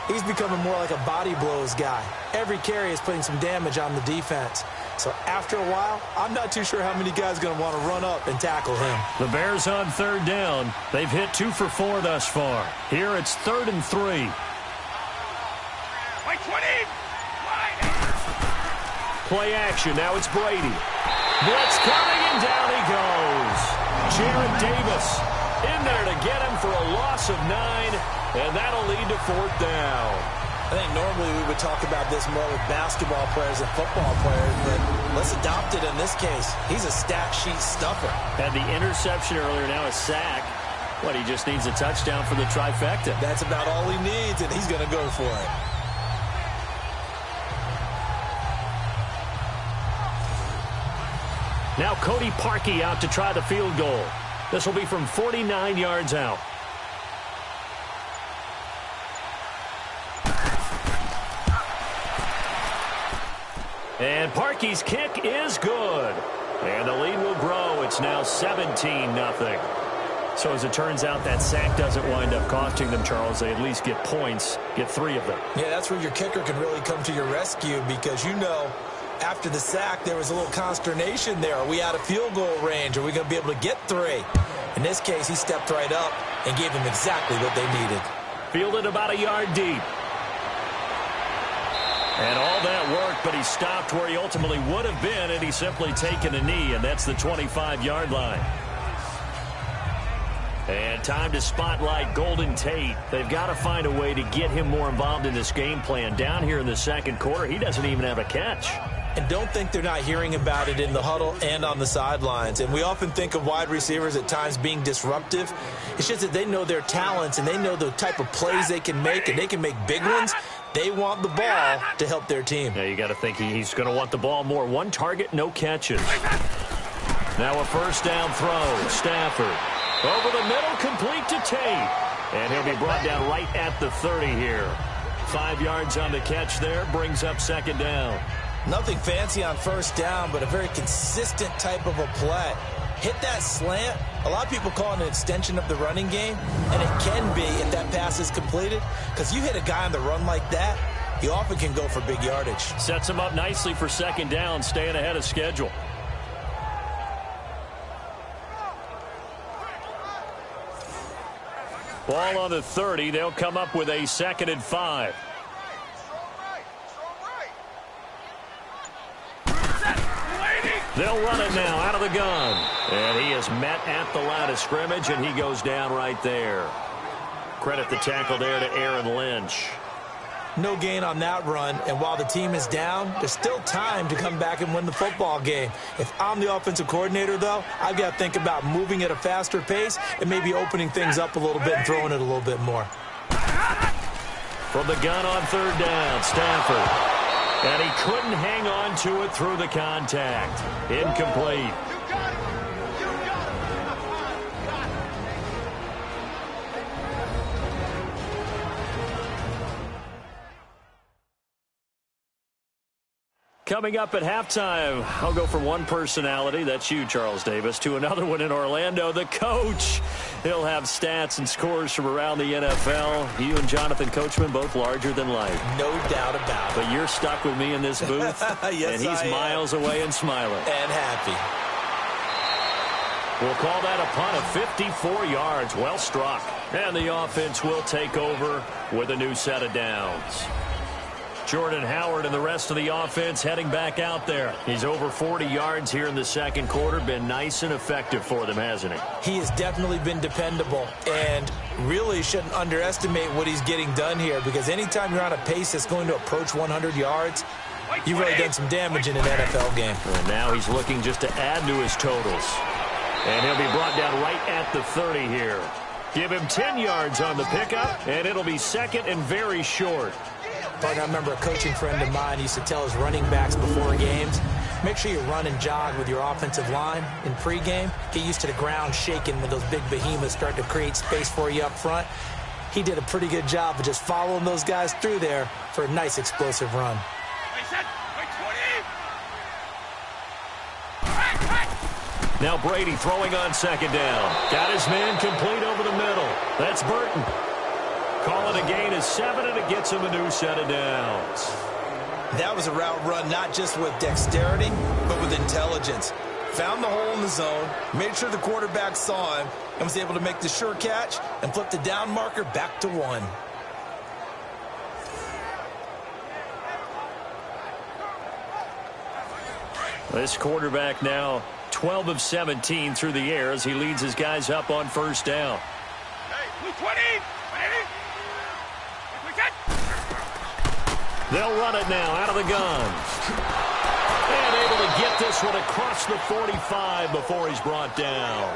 he's becoming more like a body blows guy. Every carry is putting some damage on the defense. So after a while, I'm not too sure how many guys are going to want to run up and tackle him. The Bears on third down. They've hit 2 for 4 thus far. Here it's 3rd and 3. By 20. Play action. Now it's Brady. Blitz coming, and down he goes. Jared Davis in there to get him for a loss of 9, and that'll lead to 4th down. I think normally we would talk about this more with basketball players and football players, but let's adopt it in this case. He's a stat sheet stuffer. Had the interception earlier, now a sack. What, he just needs a touchdown for the trifecta. That's about all he needs, and he's going to go for it. Now Cody Parkey out to try the field goal. This will be from 49 yards out. And Parkey's kick is good. And the lead will grow. It's now 17-0. So as it turns out, that sack doesn't wind up costing them, Charles. They at least get points, get 3 of them. Yeah, that's where your kicker can really come to your rescue because you know after the sack there was a little consternation there. Are we out of field goal range? Are we going to be able to get 3? In this case, he stepped right up and gave them exactly what they needed. Fielded about a yard deep. And all that worked, but he stopped where he ultimately would have been had he simply taken a knee, and that's the 25-yard line. And time to spotlight Golden Tate. They've got to find a way to get him more involved in this game plan. Down here in the second quarter, he doesn't even have a catch. And don't think they're not hearing about it in the huddle and on the sidelines. And we often think of wide receivers at times being disruptive. It's just that they know their talents and they know the type of plays they can make, and they can make big ones. They want the ball to help their team. Yeah, you got to think he's going to want the ball more. 1 target, no catches. Now a first down throw. Stafford over the middle, complete to Tate. And he'll be brought down right at the 30 here. 5 yards on the catch there, brings up 2nd down. Nothing fancy on first down, but a very consistent type of a play. Hit that slant. A lot of people call it an extension of the running game, and it can be if that pass is completed, because you hit a guy on the run like that, you often can go for big yardage. Sets him up nicely for 2nd down, staying ahead of schedule. Ball on the 30. They'll come up with a 2nd and 5. They'll run it now out of the gun. And he is met at the line of scrimmage, and he goes down right there. Credit the tackle there to Aaron Lynch. No gain on that run, and while the team is down, there's still time to come back and win the football game. If I'm the offensive coordinator, though, I've got to think about moving at a faster pace and maybe opening things up a little bit and throwing it a little bit more. From the gun on 3rd down, Stafford. And he couldn't hang on to it through the contact. Incomplete. Coming up at halftime, I'll go from one personality, that's you, Charles Davis, to another one in Orlando, the coach. He'll have stats and scores from around the NFL. You and Jonathan Coachman, both larger than life. No doubt about it. But you're stuck with me in this booth, yes, and he's miles away and smiling. And happy. We'll call that a punt of 54 yards. Well struck. And the offense will take over with a new set of downs. Jordan Howard and the rest of the offense heading back out there. He's over 40 yards here in the second quarter. Been nice and effective for them, hasn't he? He has definitely been dependable, and really shouldn't underestimate what he's getting done here, because anytime you're on a pace that's going to approach 100 yards, you've really done some damage in an NFL game. And now he's looking just to add to his totals. And he'll be brought down right at the 30 here. Give him 10 yards on the pickup, and it'll be 2nd and very short. I remember a coaching friend of mine used to tell his running backs before games, make sure you run and jog with your offensive line in pregame. Get used to the ground shaking when those big behemoths start to create space for you up front. He did a pretty good job of just following those guys through there for a nice explosive run. Now Brady throwing on second down. Got his man complete over the middle. That's Burton. Call it a gain of 7, and it gets him a new set of downs. That was a route run not just with dexterity, but with intelligence. Found the hole in the zone, made sure the quarterback saw him, and was able to make the sure catch and flip the down marker back to 1. This quarterback now 12 of 17 through the air as he leads his guys up on first down. Hey, 220! They'll run it now out of the gun. And able to get this one across the 45 before he's brought down.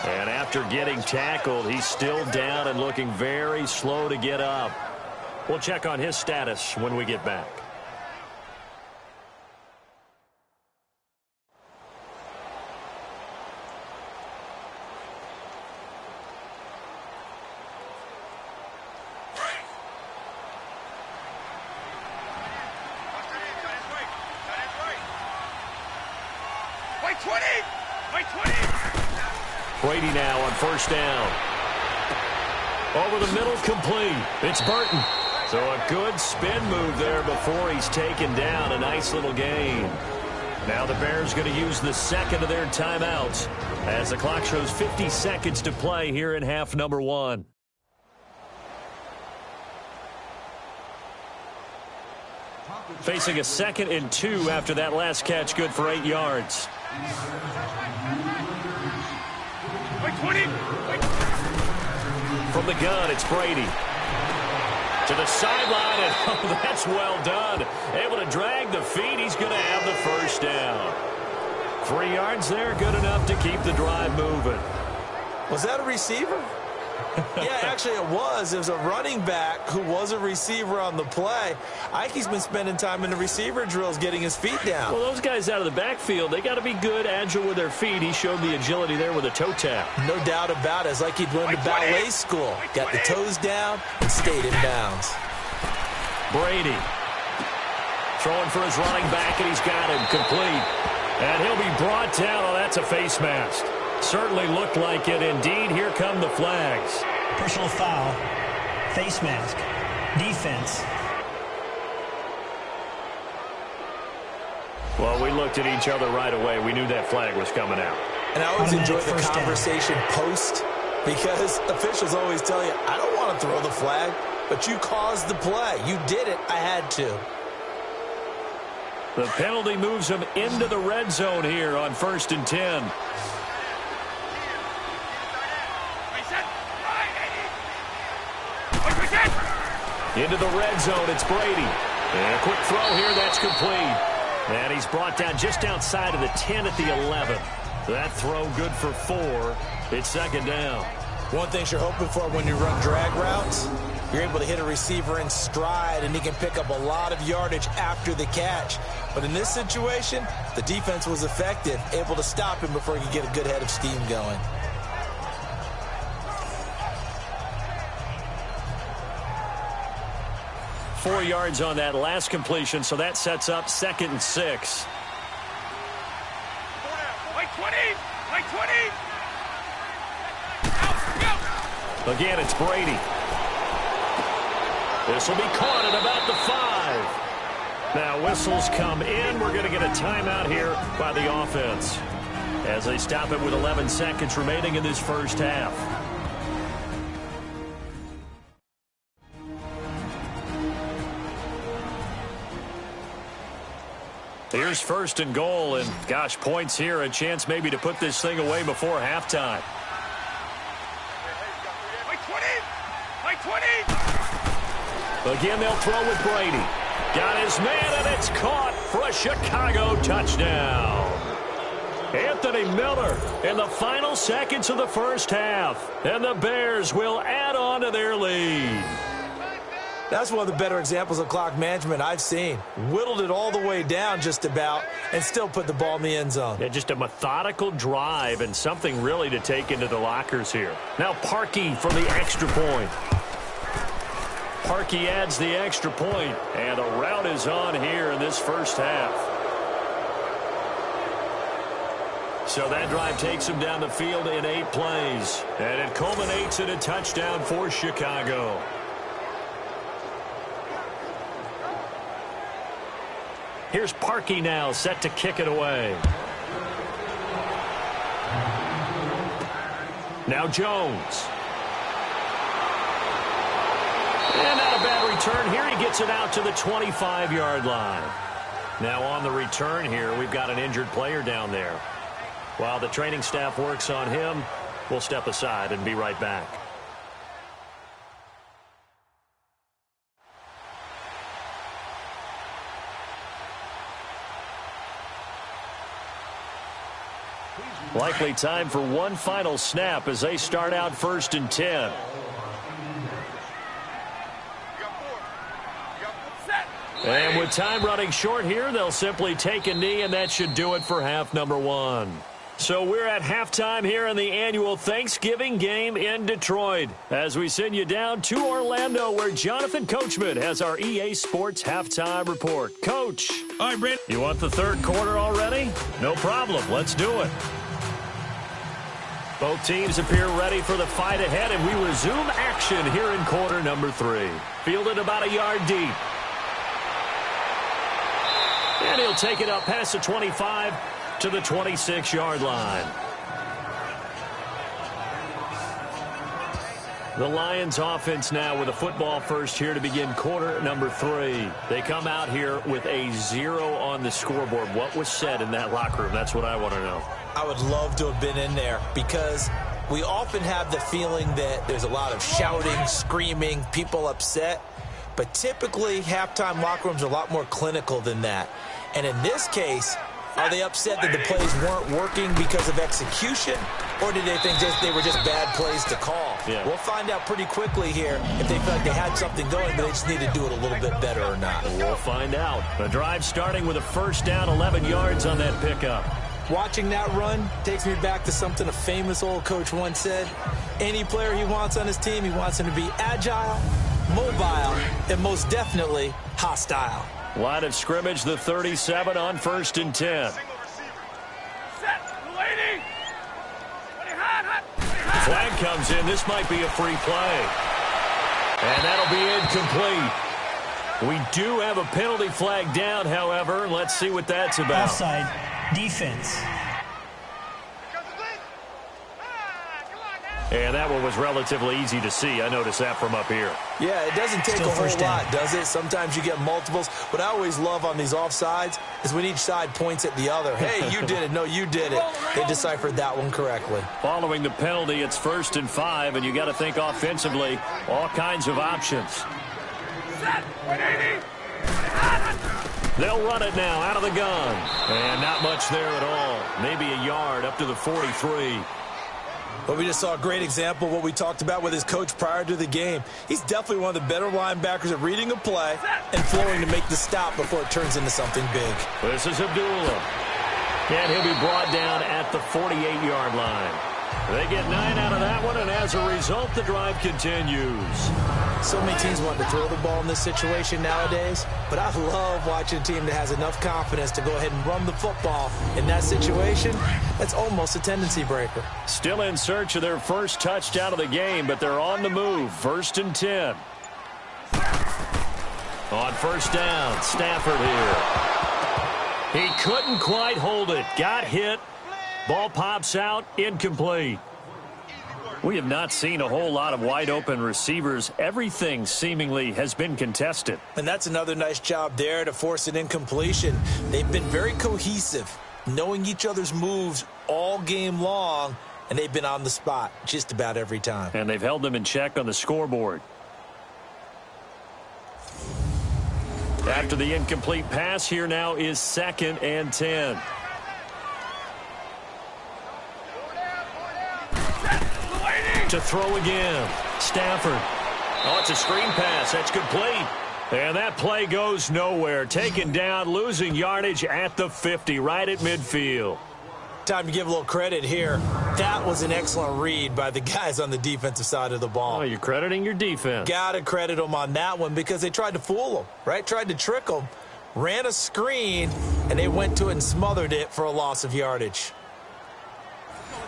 And after getting tackled, he's still down and looking very slow to get up. We'll check on his status when we get back. Brady now on first down. Over the middle, complete. It's Burton. So a good spin move there before he's taken down. A nice little gain. Now the Bears going to use the second of their timeouts as the clock shows 50 seconds to play here in half number 1. Facing a 2nd and 2 after that last catch, good for 8 yards. From the gun, it's Brady. To the sideline, and oh, that's well done. Able to drag the feet. He's going to have the first down. 3 yards there, good enough to keep the drive moving. Was that a receiver? Yeah, actually it was. It was a running back who was a receiver on the play. Ike's been spending time in the receiver drills getting his feet down. Well, those guys out of the backfield, they got to be good, agile with their feet. He showed the agility there with a toe tap. No doubt about it. It's like he'd went to ballet school. Got the toes down and stayed in bounds. Brady throwing for his running back, and he's got him complete. And he'll be brought down. Oh, that's a face mask. Certainly looked like it. Indeed, here come the flags. Personal foul, face mask, defense. Well, we looked at each other right away. We knew that flag was coming out. And I always enjoy the Automatic conversation post, because officials always tell you, I don't want to throw the flag, but you caused the play. You did it. I had to. The penalty moves him into the red zone here on 1st and 10. Into the red zone, it's Brady. And a quick throw here, that's complete. And he's brought down just outside of the 10 at the 11. That throw good for 4. It's 2nd down. One thing you're hoping for when you run drag routes, you're able to hit a receiver in stride, and he can pick up a lot of yardage after the catch. But in this situation, the defense was effective, able to stop him before he could get a good head of steam going. Four yards on that last completion, so that sets up 2nd and 6. Like 20! Like 20! Again, it's Brady. This will be caught at about the 5. Now whistles come in. We're going to get a timeout here by the offense as they stop it with 11 seconds remaining in this first half. Here's 1st and goal, and gosh, points here, a chance maybe to put this thing away before halftime. Like 20! Like 20! Again, they'll throw with Brady. Got his man, and it's caught for a Chicago touchdown. Anthony Miller in the final seconds of the first half, and the Bears will add on to their lead. That's one of the better examples of clock management I've seen. Whittled it all the way down just about and still put the ball in the end zone. Yeah, just a methodical drive and something really to take into the lockers here. Now Parkey for the extra point. Parkey adds the extra point, and a rout is on here in this first half. So that drive takes him down the field in 8 plays. And it culminates in a touchdown for Chicago. Here's Parkey now, set to kick it away. Now Jones. And not a bad return here. He gets it out to the 25-yard line. Now on the return here, we've got an injured player down there. While the training staff works on him, we'll step aside and be right back. Likely time for one final snap as they start out 1st and 10. And with time running short here, they'll simply take a knee, and that should do it for half number 1. So we're at halftime here in the annual Thanksgiving game in Detroit as we send you down to Orlando where Jonathan Coachman has our EA Sports halftime report. Coach. All right, Brent. You want the third quarter already? No problem. Let's do it. Both teams appear ready for the fight ahead, and we resume action here in quarter number 3. Fielded about a yard deep. And he'll take it up past the 25 to the 26-yard line. The Lions offense now with a football first here to begin quarter number 3. They come out here with a 0 on the scoreboard. What was said in that locker room? That's what I want to know. I would love to have been in there because we often have the feeling that there's a lot of shouting, screaming, people upset. But typically, halftime locker rooms are a lot more clinical than that. And in this case, are they upset that the plays weren't working because of execution? Or did they think they were just bad plays to call? Yeah. We'll find out pretty quickly here if they feel like they had something going, but they just need to do it a little bit better or not. We'll find out. The drive starting with a first down, 11 yards on that pickup. Watching that run takes me back to something a famous old coach once said. Any player he wants on his team, he wants him to be agile, mobile, and most definitely hostile. Line of scrimmage, the 37 on 1st and 10. Flag comes in. This might be a free play. And that'll be incomplete. We do have a penalty flag down, however. Let's see what that's about. Offside, defense. And that one was relatively easy to see. I noticed that from up here. Yeah, it doesn't take Still a whole first down. lot, does it? Sometimes you get multiples. What I always love on these offsides is when each side points at the other. Hey, you did it. No, you did it. They deciphered that one correctly. Following the penalty, it's 1st and 5, and you got to think offensively, all kinds of options. They'll run it now out of the gun. And not much there at all. Maybe a yard up to the 43. But we just saw a great example of what we talked about with his coach prior to the game. He's definitely one of the better linebackers at reading a play and flowing to make the stop before it turns into something big. This is Abdullah. And he'll be brought down at the 48-yard line. They get 9 out of that one, and as a result, the drive continues. So many teams want to throw the ball in this situation nowadays, but I love watching a team that has enough confidence to go ahead and run the football in that situation. That's almost a tendency breaker. Still in search of their first touchdown of the game, but they're on the move. 1st and 10. On 1st down, Stafford here. He couldn't quite hold it. Got hit. Ball pops out, incomplete. We have not seen a whole lot of wide-open receivers. Everything seemingly has been contested. And that's another nice job there to force an incompletion. They've been very cohesive, knowing each other's moves all game long, and they've been on the spot just about every time. And they've held them in check on the scoreboard. After the incomplete pass, here now is 2nd and 10. To throw again. Stafford. Oh, it's a screen pass. That's complete. And that play goes nowhere. Taken down, losing yardage at the 50, right at midfield. Time to give a little credit here. That was an excellent read by the guys on the defensive side of the ball. Oh, you're crediting your defense. Got to credit them on that one because they tried to fool them, right? Tried to trick them. Ran a screen, and they went to it and smothered it for a loss of yardage.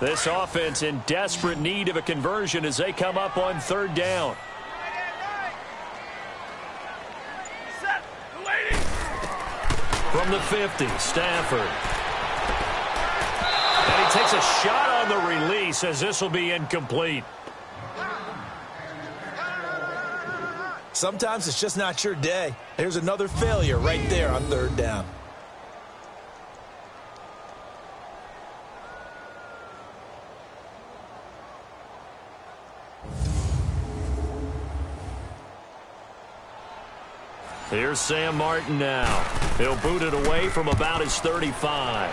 This offense in desperate need of a conversion as they come up on 3rd down. From the 50, Stafford. And he takes a shot on the release as this will be incomplete. Sometimes it's just not your day. There's another failure right there on 3rd down. Here's Sam Martin now. He'll boot it away from about his 35.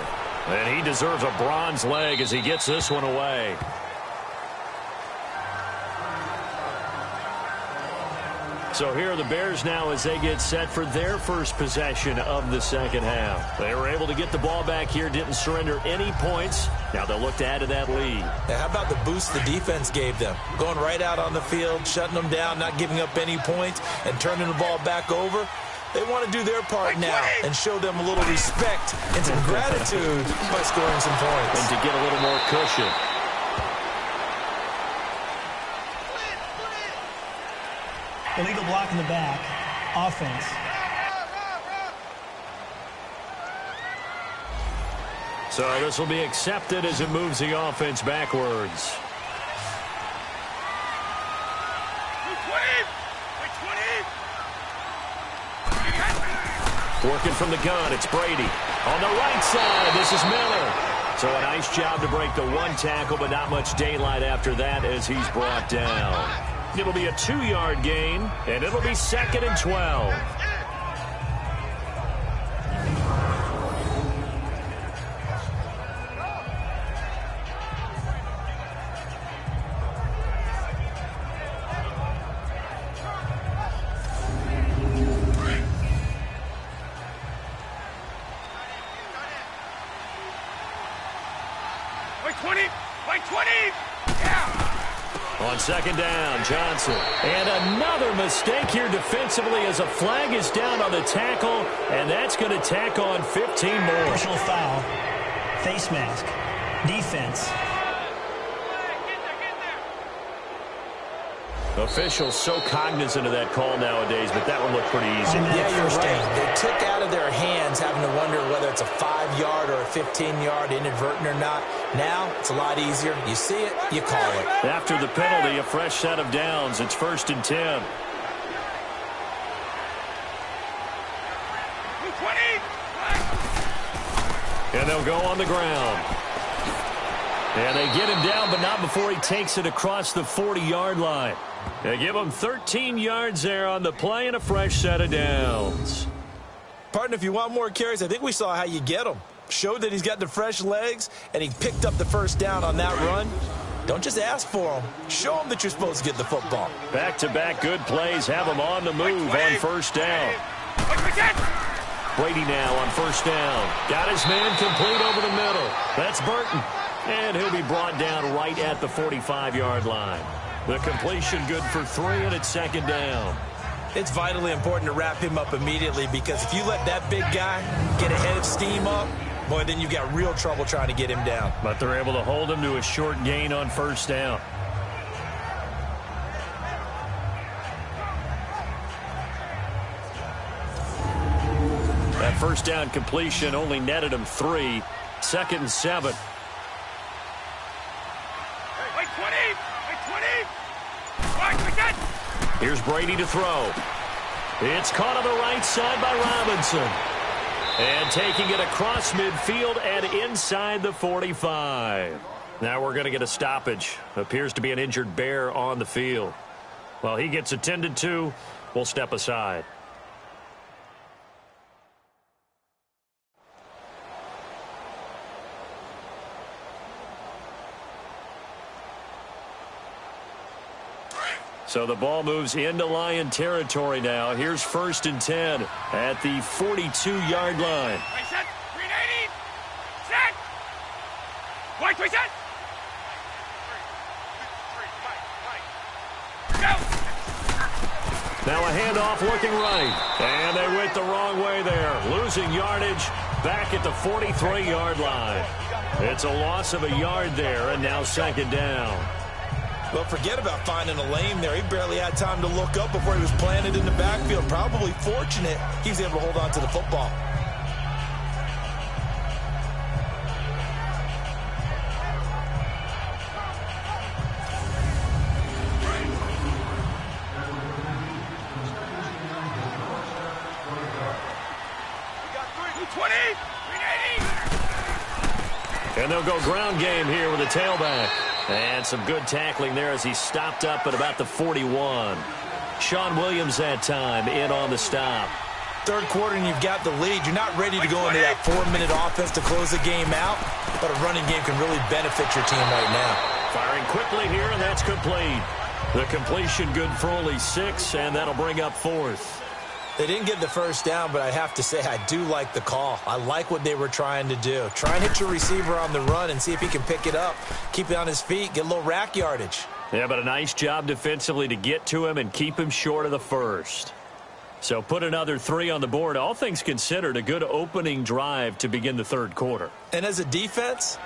And he deserves a bronze leg as he gets this one away. So here are the Bears now as they get set for their first possession of the second half. They were able to get the ball back here, didn't surrender any points. Now they'll look to add to that lead. Now, how about the boost the defense gave them? Going right out on the field, shutting them down, not giving up any points, and turning the ball back over. They want to do their part now and show them a little respect and some gratitude by scoring some points. And to get a little more cushion. Illegal block in the back. Offense. So this will be accepted as it moves the offense backwards. Working from the gun, it's Brady. On the right side, this is Miller. So a nice job to break the one tackle, but not much daylight after that as he's brought down. It'll be a 2-yard gain, and it'll be 2nd and 12. On 2nd down, Johnson. And another mistake here defensively as a flag is down on the tackle, and that's going to tack on 15 more. Personal foul. Face mask. Defense. Officials so cognizant of that call nowadays, but that one looked pretty easy. Yeah, you're right. They took out of their hands having to wonder whether it's a 5-yard or a 15-yard inadvertent or not. Now, it's a lot easier. You see it, you call it. After the penalty, a fresh set of downs. It's 1st and 10. And they'll go on the ground. And they get him down, but not before he takes it across the 40-yard line. They give him 13 yards there on the play and a fresh set of downs. Partner, if you want more carries, I think we saw how you get them. Showed that he's got the fresh legs, and he picked up the first down on that run. Don't just ask for them. Show them that you're supposed to get the football. Back-to-back good plays have him on the move on 1st down. Brady now on 1st down. Got his man complete over the middle. That's Burton. And he'll be brought down right at the 45-yard line. The completion good for 3, and it's 2nd down. It's vitally important to wrap him up immediately because if you let that big guy get a head of steam up, boy, then you've got real trouble trying to get him down. But they're able to hold him to a short gain on 1st down. That 1st down completion only netted him 3. 2nd and 7. Here's Brady to throw. It's caught on the right side by Robinson. And taking it across midfield and inside the 45. Now we're going to get a stoppage. Appears to be an injured Bear on the field. While he gets attended to, we'll step aside. So the ball moves into Lion territory now. Here's 1st and 10 at the 42-yard line. Set. 380. Set. White, set. Go. Now a handoff looking right. And they went the wrong way there. Losing yardage, back at the 43-yard line. It's a loss of a yard there, and now second down. Well, forget about finding a lane there. He barely had time to look up before he was planted in the backfield. Probably fortunate he was able to hold on to the football. And they'll go ground game here with a tailback. And some good tackling there as he stopped up at about the 41. Sean Williams that time in on the stop. Third quarter and you've got the lead. You're not ready to go into that 4-minute offense to close the game out, but a running game can really benefit your team right now. Firing quickly here, and that's complete. The completion good for only 6, and that'll bring up 4th. They didn't get the first down, but I have to say I do like the call. I like what they were trying to do. Try and hit your receiver on the run and see if he can pick it up. Keep it on his feet, get a little rack yardage. Yeah, but a nice job defensively to get to him and keep him short of the first. So put another 3 on the board. All things considered, a good opening drive to begin the third quarter. And as a defense,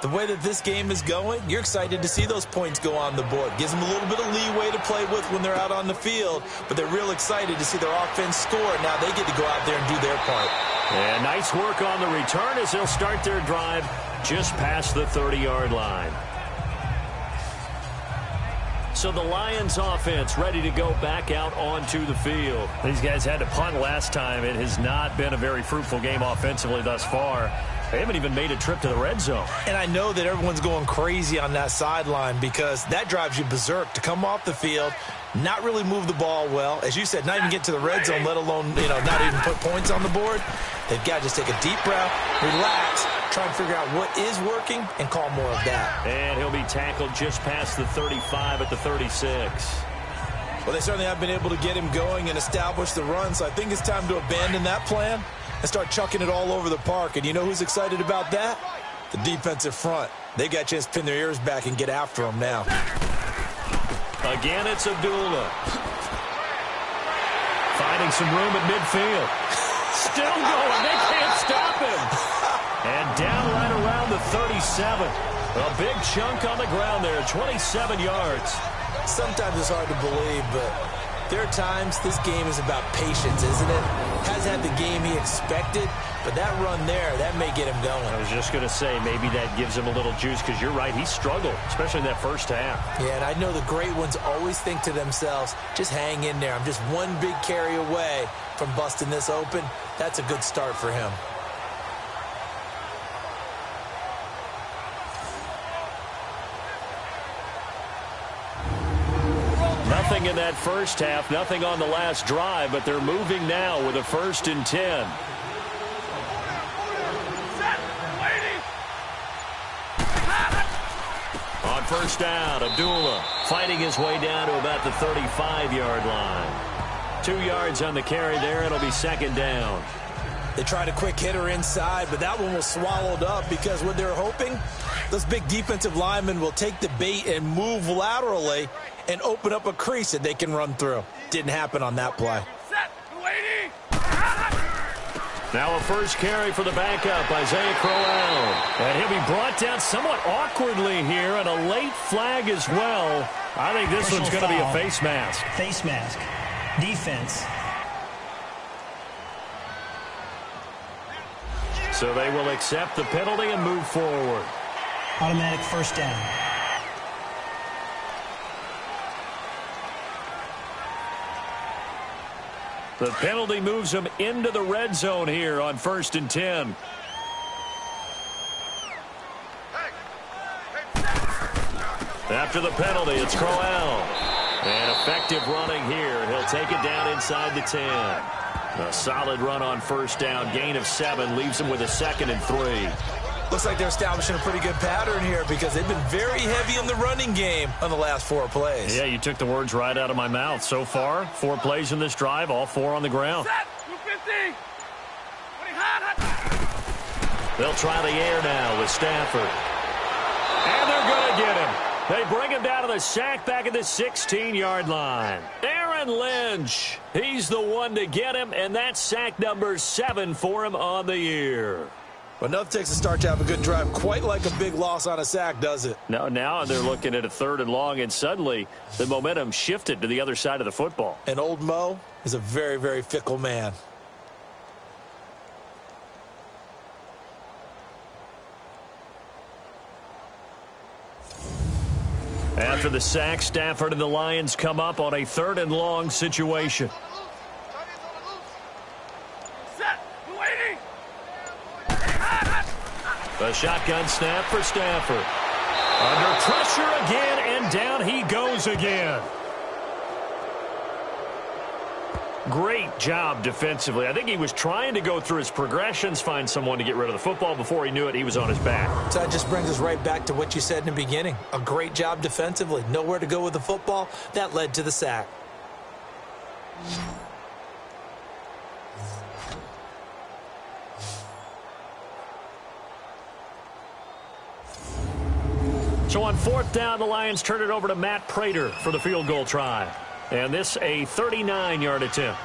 the way that this game is going, you're excited to see those points go on the board. Gives them a little bit of leeway to play with when they're out on the field, but they're real excited to see their offense score. Now they get to go out there and do their part. And nice work on the return as they'll start their drive just past the 30-yard line. So the Lions offense ready to go back out onto the field. These guys had to punt last time. It has not been a very fruitful game offensively thus far. They haven't even made a trip to the red zone. And I know that everyone's going crazy on that sideline because that drives you berserk to come off the field, not really move the ball well. As you said, not even get to the red zone, let alone, not even put points on the board. They've got to just take a deep breath, relax, try and figure out what is working and call more of that. And he'll be tackled just past the 35 at the 36. Well, they certainly have been able to get him going and establish the run, so I think it's time to abandon that plan and start chucking it all over the park. And you know who's excited about that? The defensive front. They got a chance to pin their ears back and get after him now. Again, it's Abdullah. Finding some room at midfield. Still going. They can't stop him. And down right around the 37. A big chunk on the ground there, 27 yards. Sometimes it's hard to believe, but there are times this game is about patience, isn't it? Hasn't had the game he expected, but that run there, that may get him going. I was just going to say, maybe that gives him a little juice, because you're right, he struggled, especially in that first half. Yeah, and I know the great ones always think to themselves, just hang in there. I'm just one big carry away from busting this open. That's a good start for him. Nothing in that first half, nothing on the last drive, but they're moving now with a 1st and 10. On first down, Abdullah fighting his way down to about the 35-yard line. 2 yards on the carry there. It'll be second down. They tried a quick hitter inside, but that one was swallowed up because what they're hoping, those big defensive linemen will take the bait and move laterally and open up a crease that they can run through. Didn't happen on that play. Now a first carry for the backup, Isaiah Crowell. And he'll be brought down somewhat awkwardly here, and a late flag as well. I think this one's going to be a face mask. Face mask. Defense. So they will accept the penalty and move forward. Automatic first down. The penalty moves them into the red zone here on 1st and 10. After the penalty, it's Crowell. And effective running here. He'll take it down inside the 10. A solid run on first down. Gain of 7 leaves him with a 2nd and 3. Looks like they're establishing a pretty good pattern here because they've been very heavy in the running game on the last 4 plays. Yeah, you took the words right out of my mouth. So far, 4 plays in this drive, all 4 on the ground. They'll try the air now with Stafford. And they're going to get him. They bring him down to the sack back at the 16-yard line. Aaron Aaron Lynch. He's the one to get him, and that's sack number 7 for him on the year. Well, enough takes a start to have a good drive. Quite like a big loss on a sack, does it? Now they're looking at a 3rd and long, and suddenly the momentum shifted to the other side of the football. And old Mo is a very, very fickle man. After the sack, Stafford and the Lions come up on a 3rd and long situation. Set. Waiting. The shotgun snap for Stafford. Under pressure again, and down he goes again. Great job defensively. I think he was trying to go through his progressions, find someone to get rid of the football. Before he knew it, he was on his back. So that just brings us right back to what you said in the beginning. A great job defensively. Nowhere to go with the football. That led to the sack. So on 4th down, the Lions turn it over to Matt Prater for the field goal try. And this a 39-yard attempt.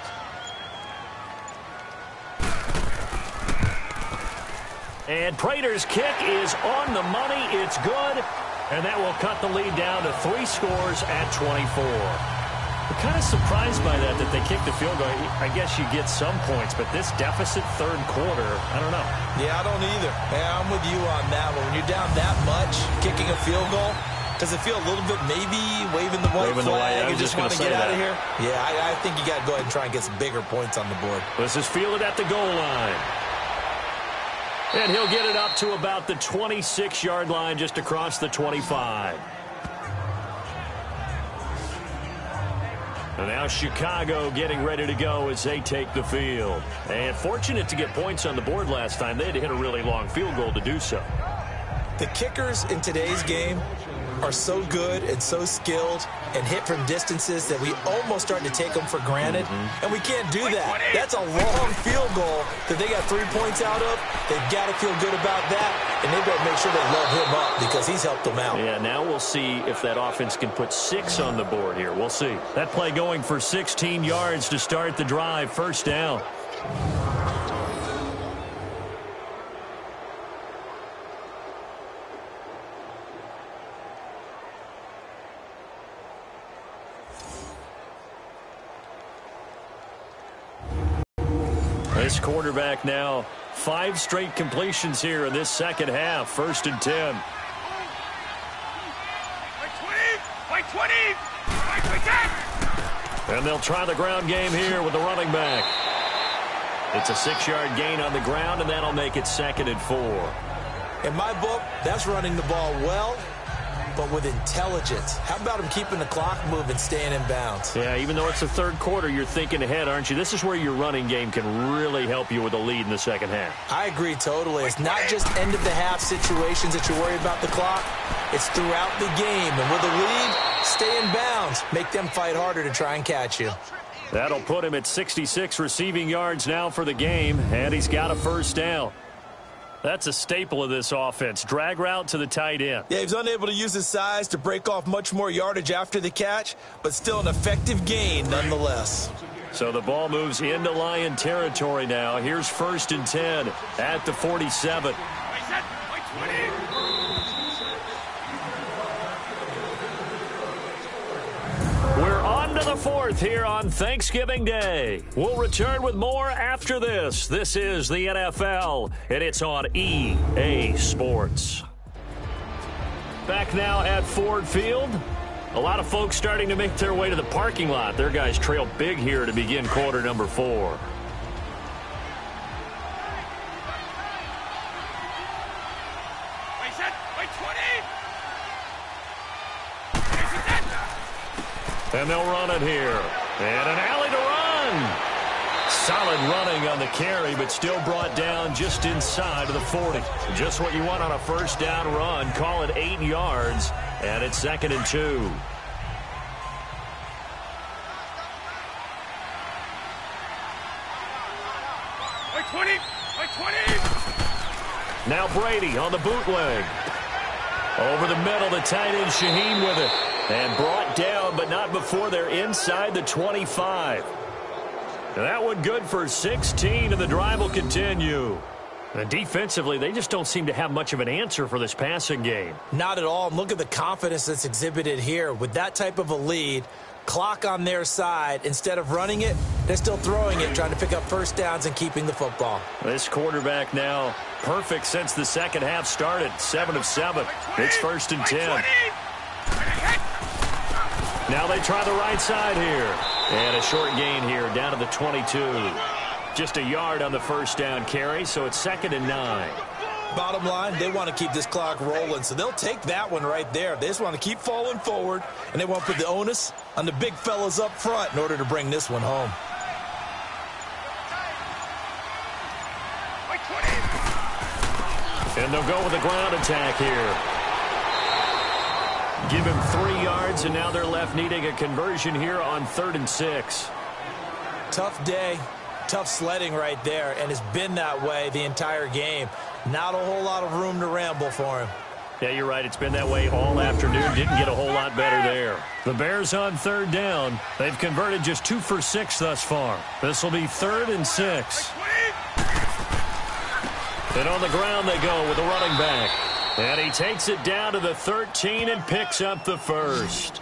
And Prater's kick is on the money. It's good. And that will cut the lead down to 3 scores at 24. I'm kind of surprised by that they kicked the field goal. I guess you get some points, but this deficit 3rd quarter, I don't know. Yeah, I don't either. Yeah, I'm with you on that one. When you're down that much, kicking a field goal, does it feel a little bit maybe waving the white flag and just want to get out of here? Yeah, I think you got to go ahead and try and get some bigger points on the board. This is fielded at the goal line. And he'll get it up to about the 26-yard line, just across the 25. And now Chicago getting ready to go as they take the field. And fortunate to get points on the board last time. They had to hit a really long field goal to do so. The kickers in today's game are so good and so skilled and hit from distances that we almost start to take them for granted. And we can't do that. That's a long field goal that they got 3 points out of. They've got to feel good about that, and they better make sure they load him up because he's helped them out. Yeah, now we'll see if that offense can put 6 on the board here. We'll see. That play going for 16 yards to start the drive. 1st down. This quarterback now 5 straight completions here in this second half. 1st and 10. By 20. And they'll try the ground game here with the running back. It's a 6-yard gain on the ground, and that'll make it 2nd and 4. In my book, that's running the ball well, but with intelligence. How about him keeping the clock moving, staying in bounds? Yeah, even though it's the 3rd quarter, you're thinking ahead, aren't you? This is where your running game can really help you with a lead in the second half. I agree totally. It's not just end-of-the-half situations that you're worried about the clock. It's throughout the game. And with a lead, stay in bounds. Make them fight harder to try and catch you. That'll put him at 66 receiving yards now for the game, and he's got a 1st down. That's a staple of this offense. Drag route to the tight end. Yeah, he's unable to use his size to break off much more yardage after the catch, but still an effective gain nonetheless. So the ball moves into Lion territory now. Here's 1st and 10 at the 47. We're on to the 4th here on Thanksgiving Day. We'll return with more after this. This is the NFL, and it's on EA Sports. Back now at Ford Field. A lot of folks starting to make their way to the parking lot. Their guys trail big here to begin quarter number 4. And they'll run it here. And an alley to run. Solid running on the carry, but still brought down just inside of the 40. Just what you want on a 1st down run. Call it 8 yards, and it's 2nd and 2. By 20. Now Brady on the bootleg. Over the middle, the tight end Shaheen with it. And brought down, but not before they're inside the 25. And that one good for 16, and the drive will continue. And defensively, they just don't seem to have much of an answer for this passing game. Not at all. And look at the confidence that's exhibited here. With that type of a lead, clock on their side, instead of running it, they're still throwing it, trying to pick up first downs and keeping the football. This quarterback now perfect since the second half started. 7 of 7. It's 1st and 10. Now they try the right side here. And a short gain here down to the 22. Just a yard on the first down carry, so it's 2nd and 9. Bottom line, they want to keep this clock rolling, so they'll take that one right there. They just want to keep falling forward, and they want to put the onus on the big fellas up front in order to bring this one home. And they'll go with a ground attack here. Give him 3 yards, and now they're left needing a conversion here on 3rd and 6. Tough day. Tough sledding right there, and it's been that way the entire game. Not a whole lot of room to ramble for him. Yeah, you're right. It's been that way all afternoon. Didn't get a whole lot better there. The Bears on 3rd down. They've converted just 2 for 6 thus far. This will be 3rd and 6. And on the ground they go with the running back. And he takes it down to the 13 and picks up the first.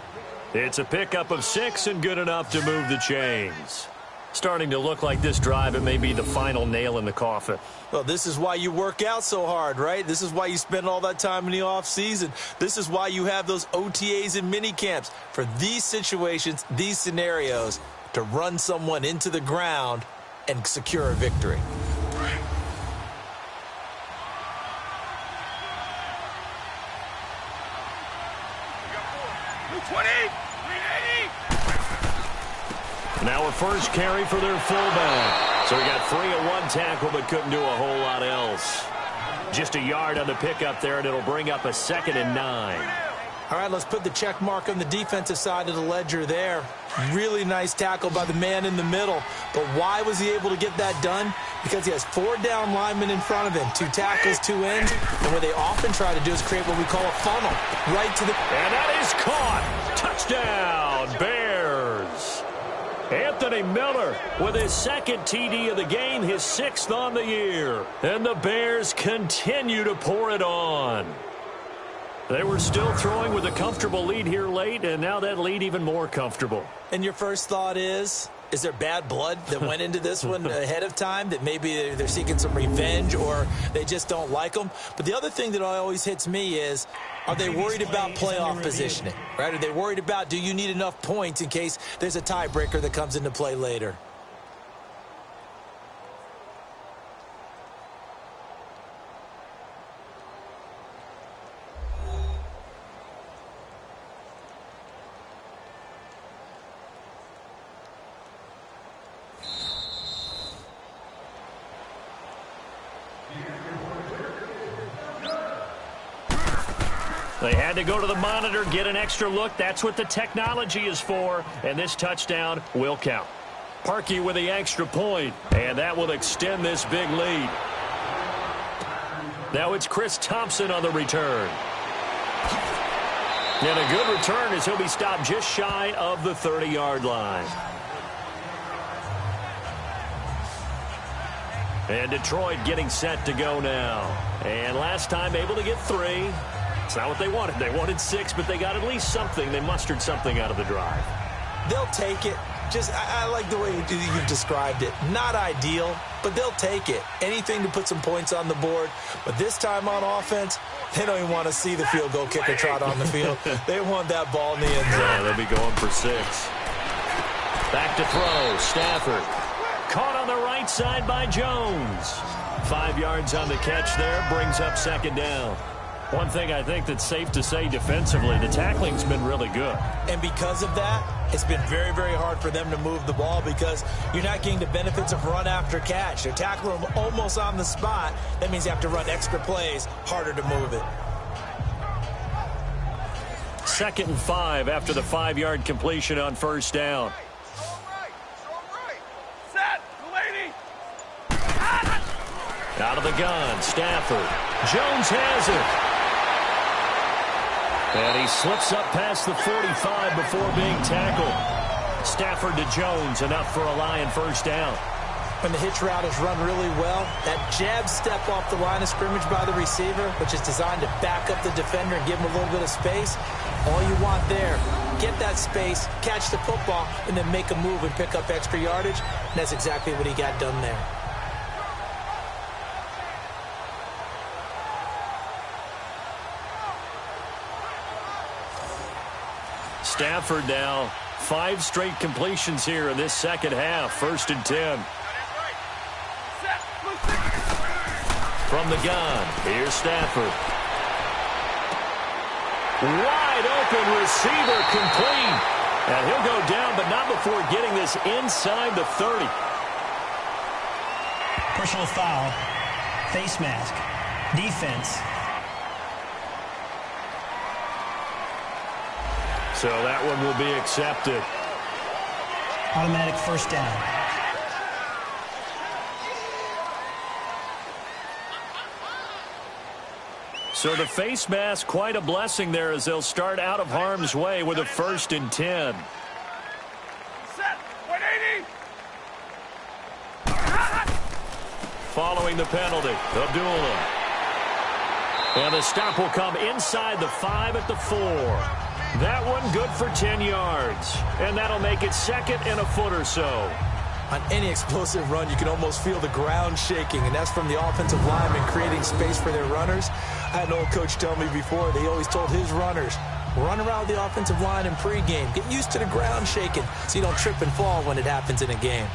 It's a pickup of 6 and good enough to move the chains. Starting to look like this drive, it may be the final nail in the coffin. Well, this is why you work out so hard, right? This is why you spend all that time in the offseason. This is why you have those OTAs and mini camps for these situations, these scenarios, to run someone into the ground and secure a victory. Now a first carry for their fullback. So he got 3 on 1 tackle, but couldn't do a whole lot else. Just a yard on the pickup there, and it'll bring up a 2nd and 9. All right, let's put the check mark on the defensive side of the ledger there. Really nice tackle by the man in the middle. But why was he able to get that done? Because he has 4 down linemen in front of him, 2 tackles, 2 ends. And what they often try to do is create what we call a funnel. Right to the... And that is caught. Touchdown, Bears. Anthony Miller with his 2nd TD of the game, his 6th on the year. And the Bears continue to pour it on. They were still throwing with a comfortable lead here late, and now that lead even more comfortable. And your first thought is there bad blood that went into this one ahead of time, that maybe they're seeking some revenge or they just don't like them? But the other thing that always hits me is, are they worried about playoff positioning? Right? Are they worried about, do you need enough points in case there's a tiebreaker that comes into play later? They had to go to the monitor, get an extra look. That's what the technology is for, and this touchdown will count. Parkey with the extra point, and that will extend this big lead. Now it's Chris Thompson on the return. And a good return as he'll be stopped just shy of the 30-yard line. And Detroit getting set to go now. And last time able to get 3. It's not what they wanted. They wanted 6, but they got at least something. They mustered something out of the drive. They'll take it. I like the way you've described it. Not ideal, but they'll take it. Anything to put some points on the board. But this time on offense, they don't even want to see the field goal kicker trot on the field. They want that ball in the end zone. Yeah, they'll be going for 6. Back to throw. Stafford. Caught on the right side by Jones. 5 yards on the catch there. Brings up 2nd down. One thing I think that's safe to say defensively, the tackling's been really good. And because of that, it's been very, very hard for them to move the ball because you're not getting the benefits of run after catch. They're tackling them almost on the spot. That means you have to run extra plays, harder to move it. 2nd and 5 after the 5-yard completion on 1st down. Set, Delaney. Out of the gun, Stafford. Jones has it. And he slips up past the 45 before being tackled. Stafford to Jones, enough for a Lion first down. When the hitch route is run really well, that jab step off the line of scrimmage by the receiver, which is designed to back up the defender and give him a little bit of space, all you want there, get that space, catch the football, and then make a move and pick up extra yardage. And that's exactly what he got done there. Stafford now 5 straight completions here in this second half. 1st and 10. From the gun, here's Stafford. Wide open receiver complete. And he'll go down, but not before getting this inside the 30. Personal foul. Face mask. Defense. So that one will be accepted. Automatic first down. So the face mask, quite a blessing there as they'll start out of harm's way with a 1st and 10. Set. 180. Following the penalty, Abdullah. And the stop will come inside the 5 at the 4. That one good for 10 yards. And that'll make it 2nd and a foot or so. On any explosive run, you can almost feel the ground shaking, and that's from the offensive linemen creating space for their runners. I had an old coach tell me before, they always told his runners, run around the offensive line in pregame. Get used to the ground shaking so you don't trip and fall when it happens in a game.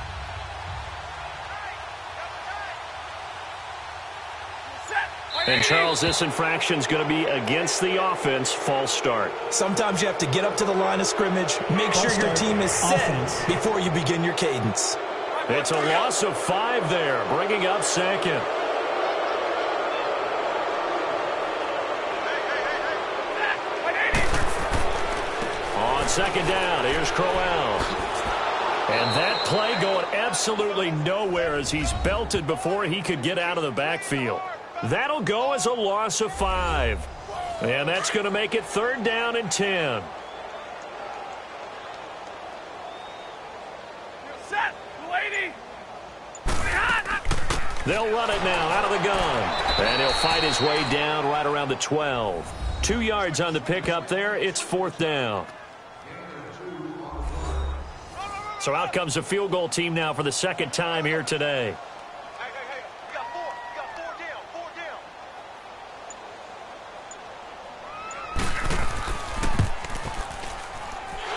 And, Charles, this infraction's going to be against the offense. False start. Sometimes you have to get up to the line of scrimmage, make sure your team is set before you begin your cadence. It's a loss of 5 there, bringing up 2nd. On 2nd down, here's Crowell. And that play going absolutely nowhere as he's belted before he could get out of the backfield. That'll go as a loss of 5. And that's going to make it 3rd down and 10. Set. 280. They'll run it now out of the gun. And he'll fight his way down right around the 12. 2 yards on the pickup there. It's 4th down. So out comes the field goal team now for the 2nd time here today.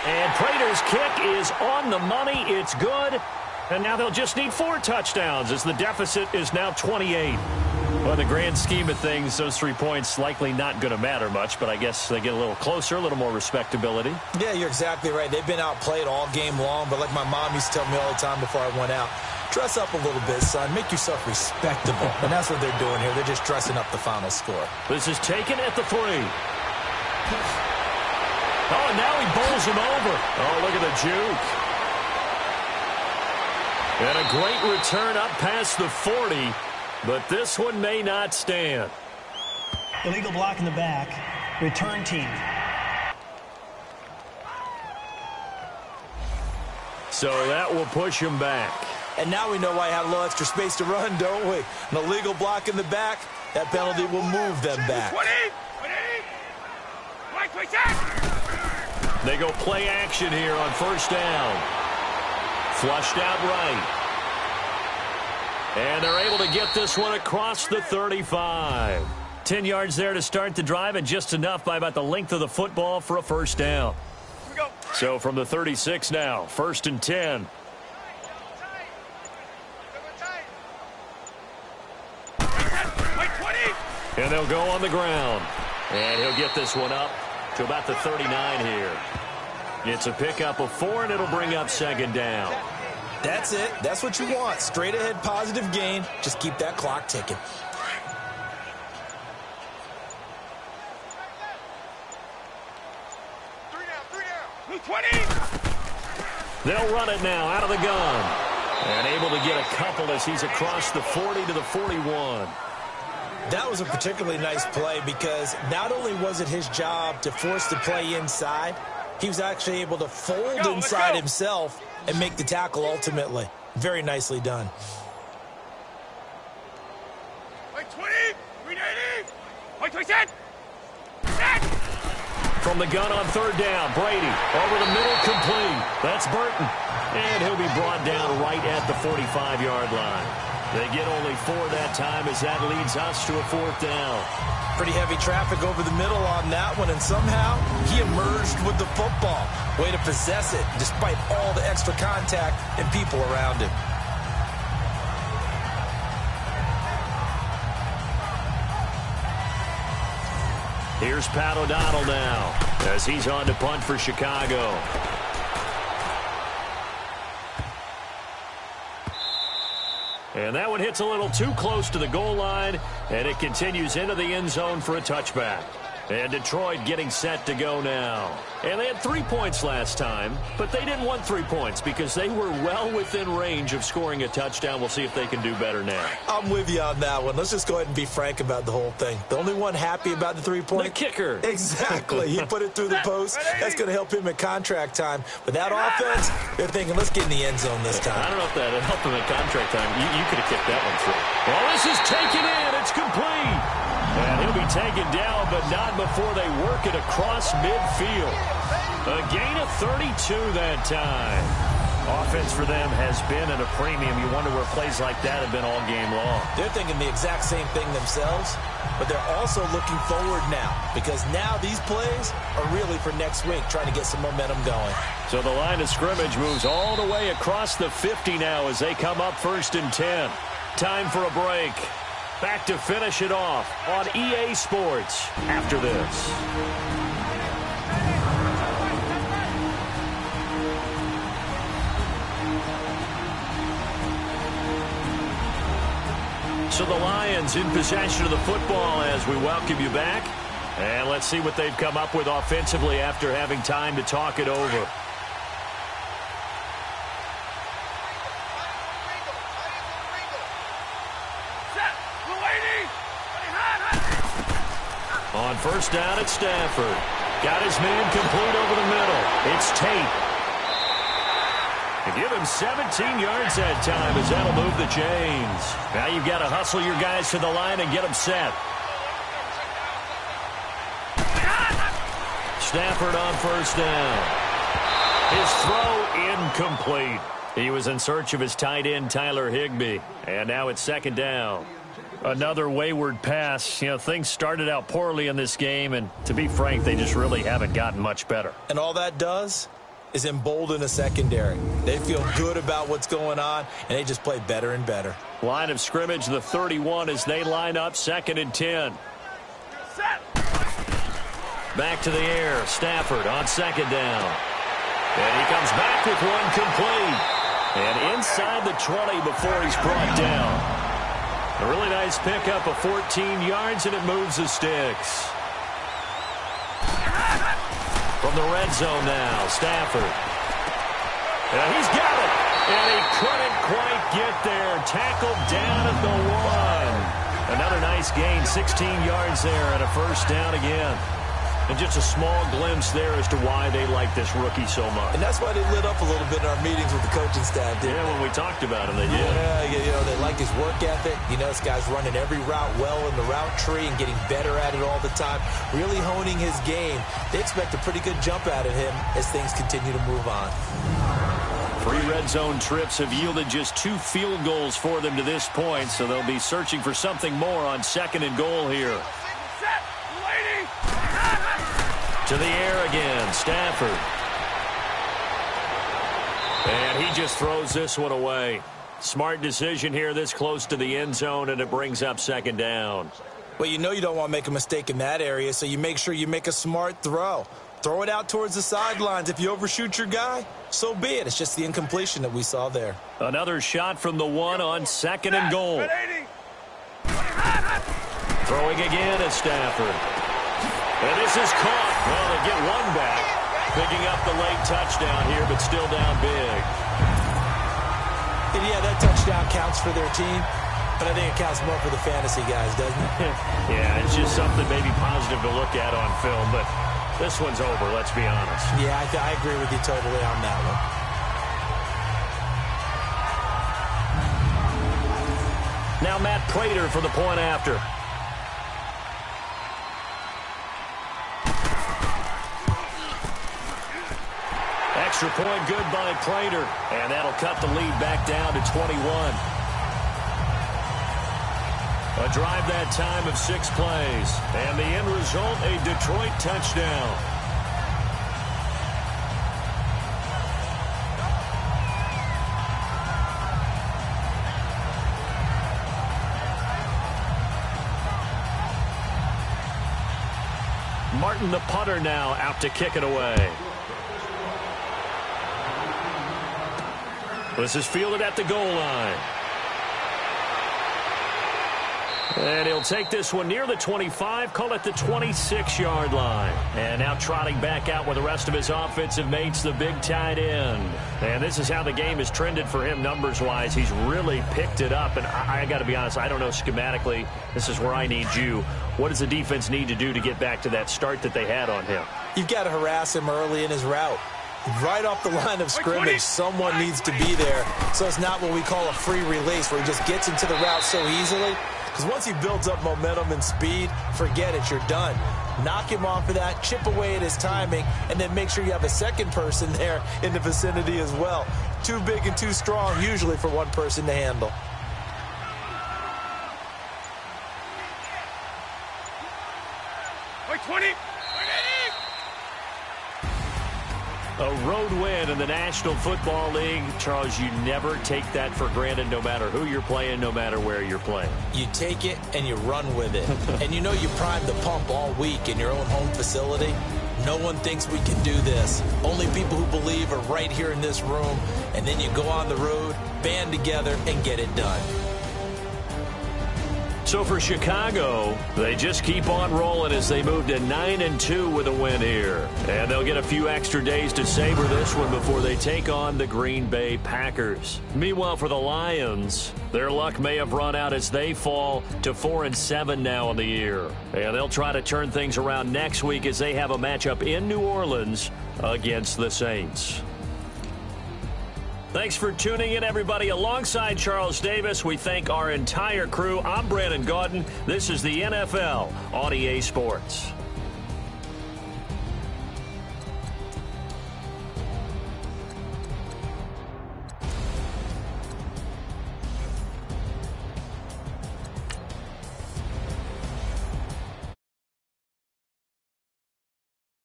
And Prater's kick is on the money. It's good. And now they'll just need 4 touchdowns as the deficit is now 28. Well, in the grand scheme of things, those 3 points likely not going to matter much, but I guess they get a little closer, a little more respectability. Yeah, you're exactly right. They've been outplayed all game long, but like my mom used to tell me all the time before I went out, dress up a little bit, son. Make yourself respectable. And that's what they're doing here. They're just dressing up the final score. This is taken at the 3. Oh, and now he bowls him over. Oh, look at the juke. And a great return up past the 40, but this one may not stand. Illegal block in the back. Return team. So that will push him back. And now we know why I have a little extra space to run, don't we? An illegal block in the back, that penalty will move them back. 20. 20. They go play action here on 1st down. Flushed out right. And they're able to get this one across the 35. 10 yards there to start the drive, and just enough by about the length of the football for a 1st down. So from the 36 now, 1st and 10. And they'll go on the ground. And he'll get this one up to about the 39 here. It's a pickup of 4, and it'll bring up 2nd down. That's it. That's what you want. Straight ahead positive gain. Just keep that clock ticking. They'll run it now out of the gun. And able to get a couple as he's across the 40 to the 41. That was a particularly nice play because not only was it his job to force the play inside, he was actually able to fold inside himself and make the tackle ultimately. Very nicely done. Wait, 20, 380, wait, 20, set. From the gun on third down, Brady over the middle, complete. That's Burton. And he'll be brought down right at the 45-yard line. They get only 4 that time as that leads us to a 4th down. Pretty heavy traffic over the middle on that one, and somehow he emerged with the football. Way to possess it despite all the extra contact and people around him. Here's Pat O'Donnell now as he's on to punt for Chicago. And that one hits a little too close to the goal line, and it continues into the end zone for a touchback. And Detroit getting set to go now. And they had 3 points last time, but they didn't want 3 points because they were well within range of scoring a touchdown. We'll see if they can do better now. I'm with you on that one. Let's just go ahead and be frank about the whole thing. The only one happy about the 3-point? The kicker. Exactly. He put it through the post. That's going to help him at contract time. But that offense, they're thinking, let's get in the end zone this time. I don't know if that would help him at contract time. You could have kicked that one through. Well, this is taken in. It's complete. And he'll be taken down, but not before they work it across midfield. A gain of 32 that time. Offense for them has been at a premium. You wonder where plays like that have been all game long. They're thinking the exact same thing themselves, but they're also looking forward now because now these plays are really for next week, trying to get some momentum going. So the line of scrimmage moves all the way across the 50 now as they come up 1st and 10. Time for a break. Back to finish it off on EA Sports after this. So the Lions in possession of the football as we welcome you back. And let's see what they've come up with offensively after having time to talk it over. On 1st down at Stafford. Got his man complete over the middle. It's Tate. Give him 17 yards that time as that'll move the chains. Now you've got to hustle your guys to the line and get them set. Stafford on 1st down. His throw incomplete. He was in search of his tight end, Tyler Higbee. And now it's 2nd down. Another wayward pass. You know, things started out poorly in this game, and to be frank, they just really haven't gotten much better. And all that does is embolden the secondary. They feel good about what's going on, and they just play better and better. Line of scrimmage, the 31 as they line up 2nd and 10. Back to the air. Stafford on 2nd down. And he comes back with one complete. And inside the 20 before he's brought down. A really nice pickup of 14 yards, and it moves the sticks. From the red zone now, Stafford. And he's got it. And he couldn't quite get there. Tackled down at the 1. Another nice gain, 16 yards there, and a 1st down again. And just a small glimpse there as to why they like this rookie so much. And that's why they lit up a little bit in our meetings with the coaching staff, didn't they? When we talked about him, they did. Yeah, you know, they like his work ethic. You know, this guy's running every route well in the route tree and getting better at it all the time, really honing his game. They expect a pretty good jump out of him as things continue to move on. 3 red zone trips have yielded just 2 field goals for them to this point, so they'll be searching for something more on 2nd and goal here. To the air again, Stafford. And he just throws this one away. Smart decision here this close to the end zone, and it brings up 2nd down. Well, you know you don't want to make a mistake in that area, so you make sure you make a smart throw. Throw it out towards the sidelines. If you overshoot your guy, so be it. It's just the incompletion that we saw there. Another shot from the 1 on 2nd and goal. Throwing again at Stafford. And this is caught. Well, they get one back. Picking up the late touchdown here, but still down big. And yeah, that touchdown counts for their team. But I think it counts more for the fantasy guys, doesn't it? Yeah, it's just something maybe positive to look at on film, but this one's over, let's be honest. Yeah, I agree with you totally on that one. Now Matt Prater for the point after. Extra point good by Prater, and that'll cut the lead back down to 21. A drive that time of 6 plays, and the end result, a Detroit touchdown. Martin, the punter, now out to kick it away. This is fielded at the goal line. And he'll take this one near the 25, call it the 26-yard line. And now trotting back out with the rest of his offensive mates, the big tight end. And this is how the game has trended for him numbers-wise. He's really picked it up. And I got to be honest, I don't know schematically. This is where I need you. What does the defense need to do to get back to that start that they had on him? You've got to harass him early in his route. Right off the line of scrimmage, someone needs to be there. So it's not what we call a free release where he just gets into the route so easily. Because once he builds up momentum and speed, forget it, you're done. Knock him off of that, chip away at his timing, and then make sure you have a second person there in the vicinity as well. Too big and too strong usually for one person to handle. Like 20. A road win in the National Football League. Charles, you never take that for granted no matter who you're playing, no matter where you're playing. You take it and you run with it. And you know you primed the pump all week in your own home facility. No one thinks we can do this. Only people who believe are right here in this room. And then you go on the road, band together, and get it done. So for Chicago, they just keep on rolling as they move to 9-2 with a win here. And they'll get a few extra days to savor this one before they take on the Green Bay Packers. Meanwhile, for the Lions, their luck may have run out as they fall to 4-7 now in the year. And they'll try to turn things around next week as they have a matchup in New Orleans against the Saints. Thanks for tuning in, everybody. Alongside Charles Davis, we thank our entire crew. I'm Brandon Gaudin. This is the NFL on EA Sports.